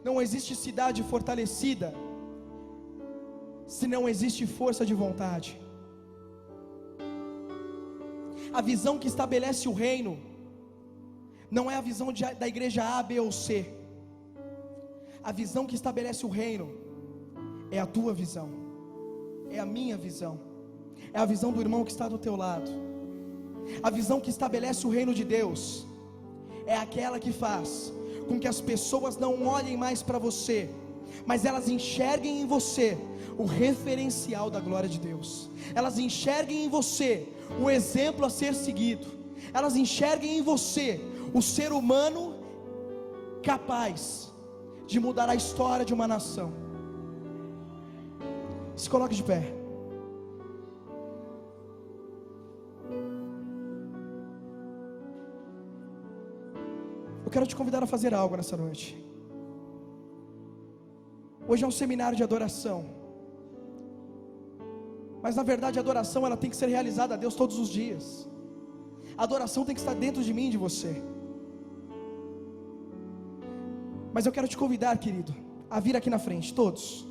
Não existe cidade fortalecida se não existe força de vontade. A visão que estabelece o reino não é a visão da igreja A, B ou C. A visão que estabelece o reino é a tua visão, é a minha visão, é a visão do irmão que está do teu lado. A visão que estabelece o reino de Deus é aquela que faz com que as pessoas não olhem mais para você, mas elas enxerguem em você o referencial da glória de Deus. Elas enxerguem em você o exemplo a ser seguido. Elas enxerguem em você o ser humano capaz de mudar a história de uma nação. Se coloque de pé. Eu quero te convidar a fazer algo nessa noite. Hoje é um seminário de adoração, mas na verdade a adoração ela tem que ser realizada a Deus todos os dias. A adoração tem que estar dentro de mim e de você. Mas eu quero te convidar, querido, a vir aqui na frente, todos.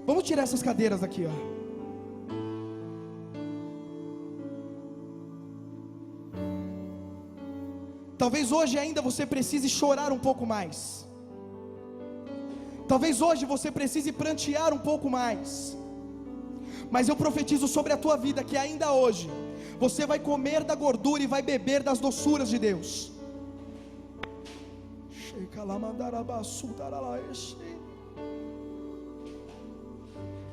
Vamos tirar essas cadeiras daqui, ó. Talvez hoje ainda você precise chorar um pouco mais. Talvez hoje você precise prantear um pouco mais. Mas eu profetizo sobre a tua vida que ainda hoje você vai comer da gordura e vai beber das doçuras de Deus.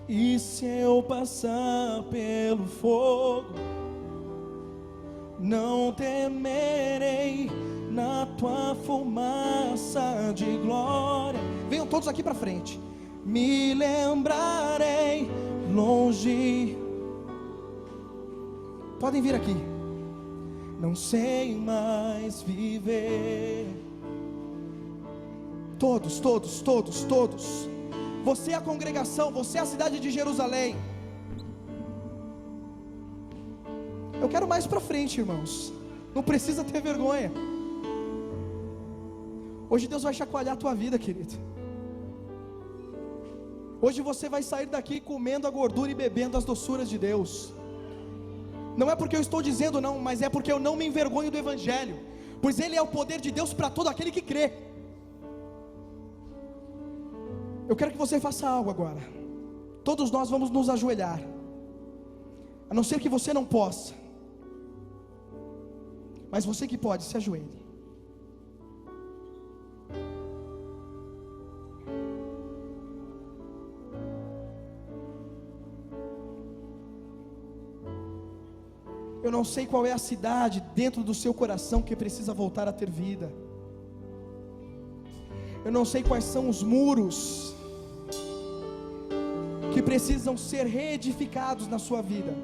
E se eu passar pelo fogo, não temerei, na tua fumaça de glória. Venham todos aqui para frente. Me lembrarei longe. Podem vir aqui. Não sei mais viver. Todos, todos, todos, todos. Você é a congregação, você é a cidade de Jerusalém. Eu quero mais para frente, irmãos. Não precisa ter vergonha. Hoje Deus vai chacoalhar a tua vida, querido. Hoje você vai sair daqui comendo a gordura e bebendo as doçuras de Deus. Não é porque eu estou dizendo não, mas é porque eu não me envergonho do Evangelho, pois ele é o poder de Deus para todo aquele que crê. Eu quero que você faça algo agora. Todos nós vamos nos ajoelhar, a não ser que você não possa, mas você que pode, se ajoelhe. Eu não sei qual é a cidade dentro do seu coração que precisa voltar a ter vida. Eu não sei quais são os muros que precisam ser reedificados na sua vida.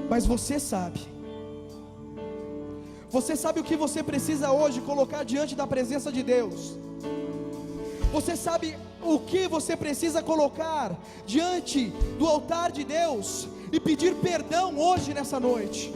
Mas você sabe. Você sabe o que você precisa hoje colocar diante da presença de Deus. Você sabe o que você precisa colocar diante do altar de Deus e pedir perdão hoje nessa noite.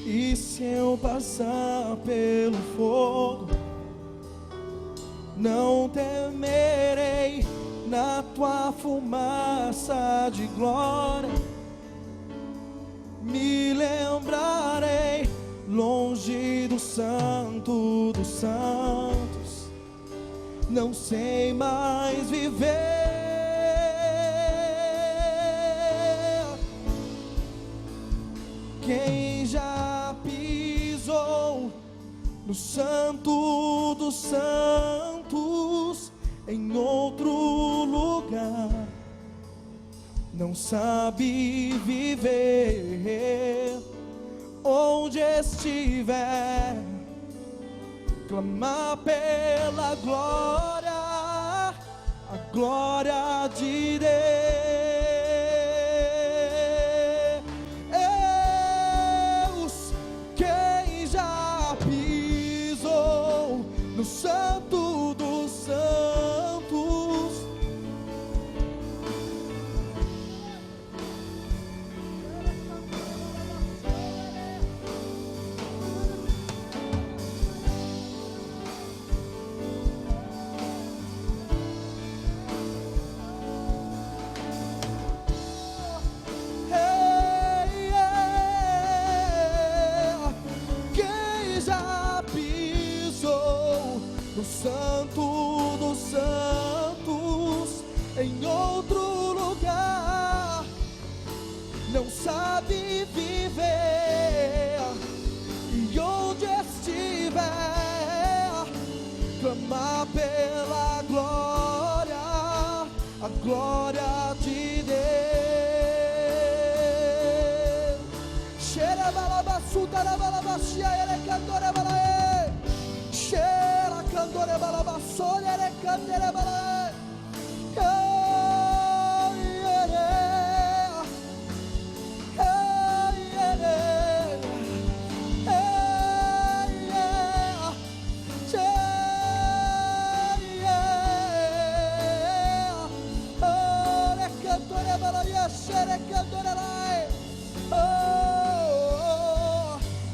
E se eu passar pelo fogo, não temerei, na tua fumaça de glória. Me lembrarei longe do Santo dos Santos. Não sei mais viver. Quem já pisou no Santo dos Santos, em outro lugar, não sabe viver. Onde estiver, clamar pela glória, a glória de Deus. Quem já pisou no Santo dos Santos? Santo dos Santos, em outro lugar, não sabe viver, e onde estiver, clamar pela glória, a glória de Deus. Xera balabassuta na balabashia, ele cantora balaê. Xera cantora balabassolha, ele cantora balaê.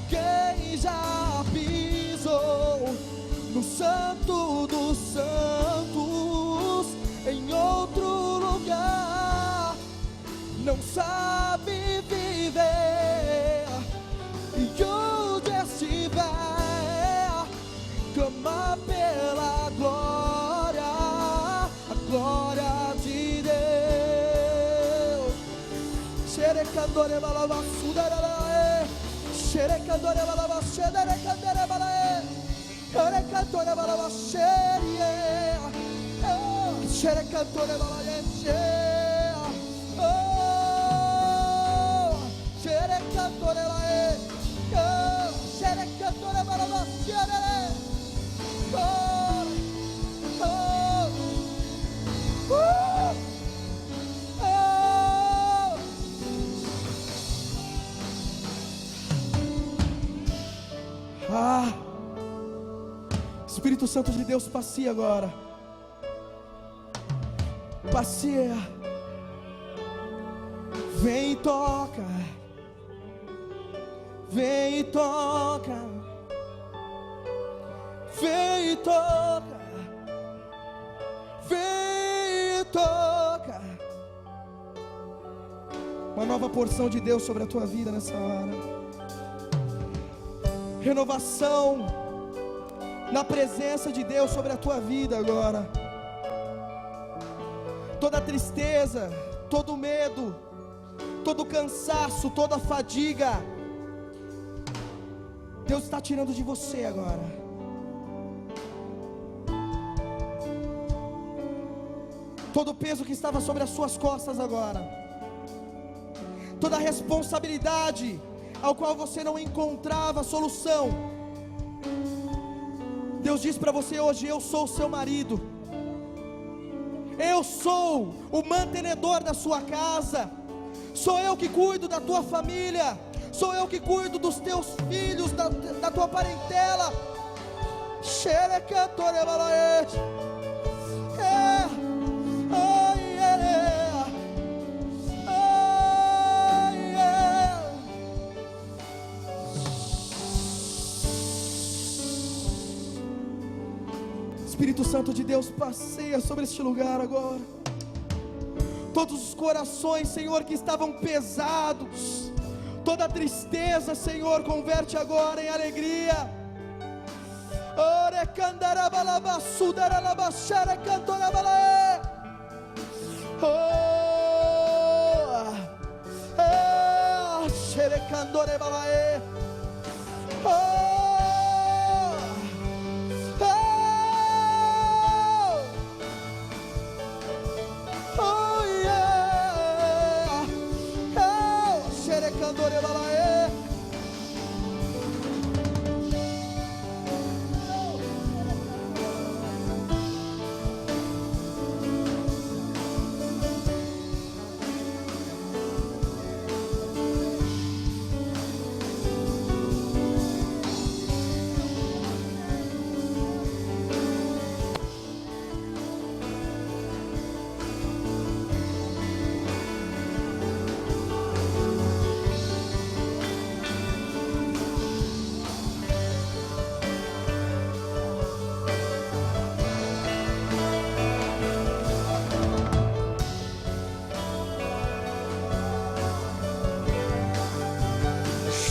Quem já pisou no Santo dos Santos, em outro lugar, não sabe viver, e onde estiver, clamar pela glória, a glória de Deus. Xerecandore balabasudarae, xerecandore balabascedere candere balae, xerecandore balabascerie, xerecandore balae, xerecandore lae, xerecandore balabasciere, Espírito Santo de Deus, passeia agora, passeia, vem e toca, vem e toca, vem e toca, vem e toca. Uma nova porção de Deus sobre a tua vida nessa hora, renovação na presença de Deus sobre a tua vida agora. Toda tristeza, todo medo, todo cansaço, toda fadiga, Deus está tirando de você agora. Todo o peso que estava sobre as suas costas agora, toda a responsabilidade ao qual você não encontrava solução, Deus diz para você hoje: eu sou o seu marido, eu sou o mantenedor da sua casa, sou eu que cuido da tua família, sou eu que cuido dos teus filhos, da tua parentela. Espírito Santo de Deus, passeia sobre este lugar agora. Todos os corações, Senhor, que estavam pesados, toda tristeza, Senhor, converte agora em alegria. Ore candarabalabassudara labachara cantorabalae. Oh, xerecandore balae.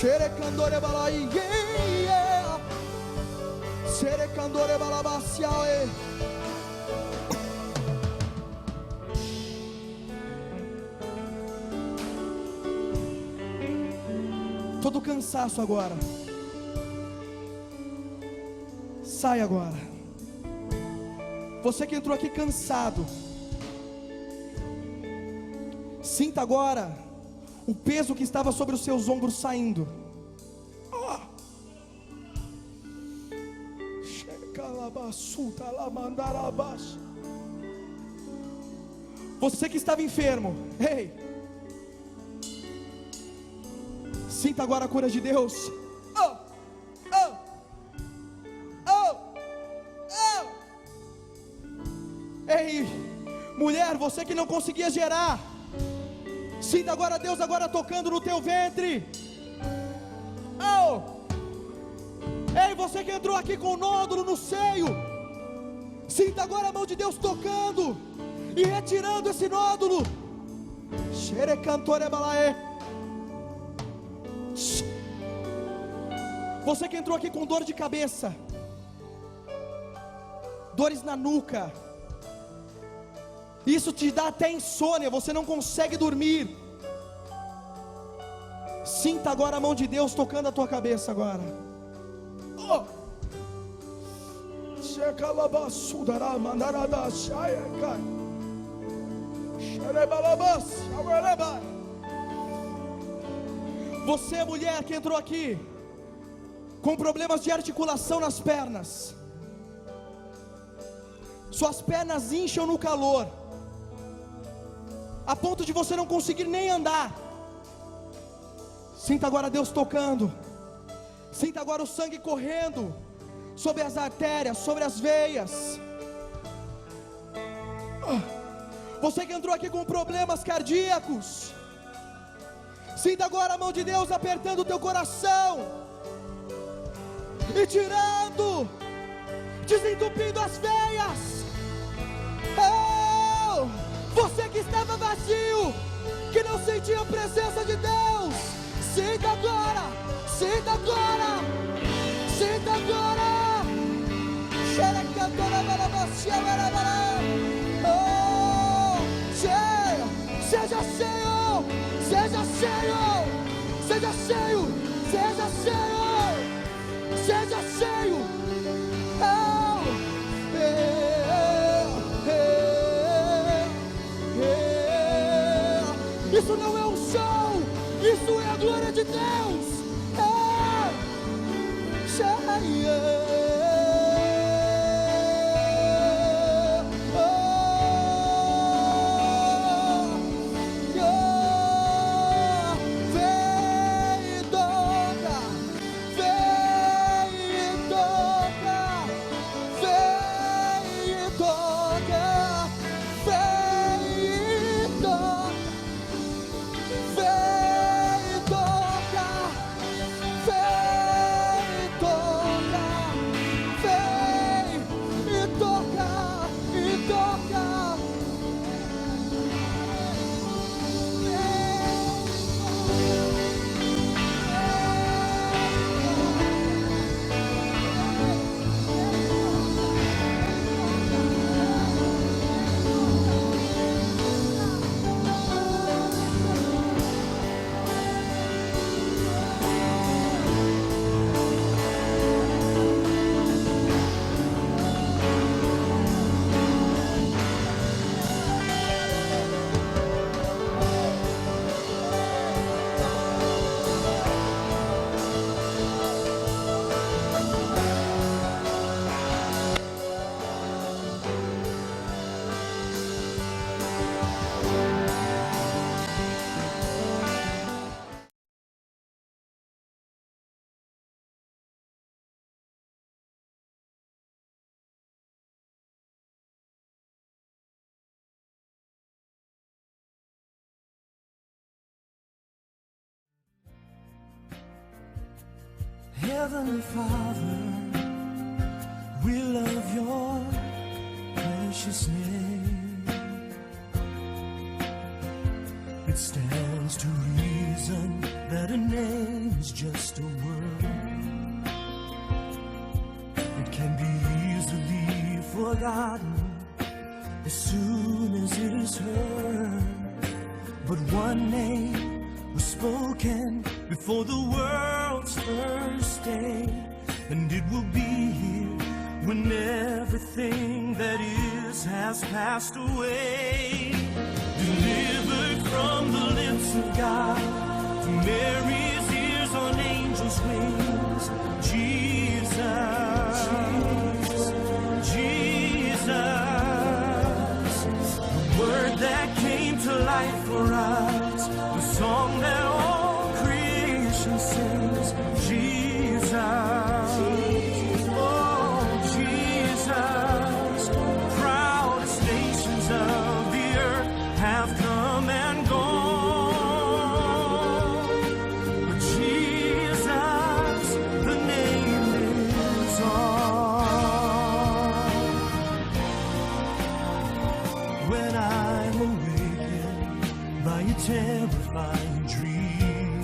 Xerecandore balai, Xerecandore balabaciae. Todo cansaço agora, sai agora. Você que entrou aqui cansado, sinta agora o peso que estava sobre os seus ombros saindo. Você que estava enfermo, ei, sinta agora a cura de Deus. Ei, mulher, você que não conseguia gerar, sinta agora Deus agora tocando no teu ventre. Ei, você que entrou aqui com nódulo no seio, sinta agora a mão de Deus tocando e retirando esse nódulo. Xerecantore balae. Você que entrou aqui com dor de cabeça, dores na nuca, isso te dá até insônia, você não consegue dormir. Sinta agora a mão de Deus tocando a tua cabeça agora. Você, mulher que entrou aqui com problemas de articulação nas pernas, suas pernas incham no calor, a ponto de você não conseguir nem andar. Sinta agora Deus tocando. Sinta agora o sangue correndo sobre as artérias, sobre as veias. Você que entrou aqui com problemas cardíacos, sinta agora a mão de Deus apertando o teu coração e tirando, desentupindo as veias. Você que estava vazio, que não sentia a presença de Deus, sinta agora, sinta agora, sinta agora. Seja cheio, seja cheio, seja cheio, seja cheio, seja cheio. Isso não é um show, isso é a glória de Deus. Heavenly Father, we love your precious name. It stands to reason that a name is just a word. It can be easily forgotten as soon as it is heard. But one name was spoken before the world's first day, and it will be here when everything that is has passed away. Delivered from the lips of God, to Mary's ears on angels' wings, Jesus, Jesus, the word that came to life for us, the song that all creation sings, Jesus, oh Jesus, proudest nations of the earth have come and gone, but Jesus, the name lives on. When I'm awakened by a terrifying dream,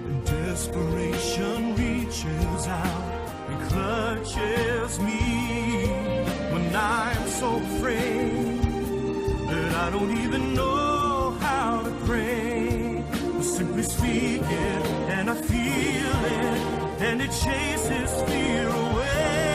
and desperation reaches out and clutches me, when I'm so afraid that I don't even know how to pray, I simply speak it and I feel it, and it chases fear away.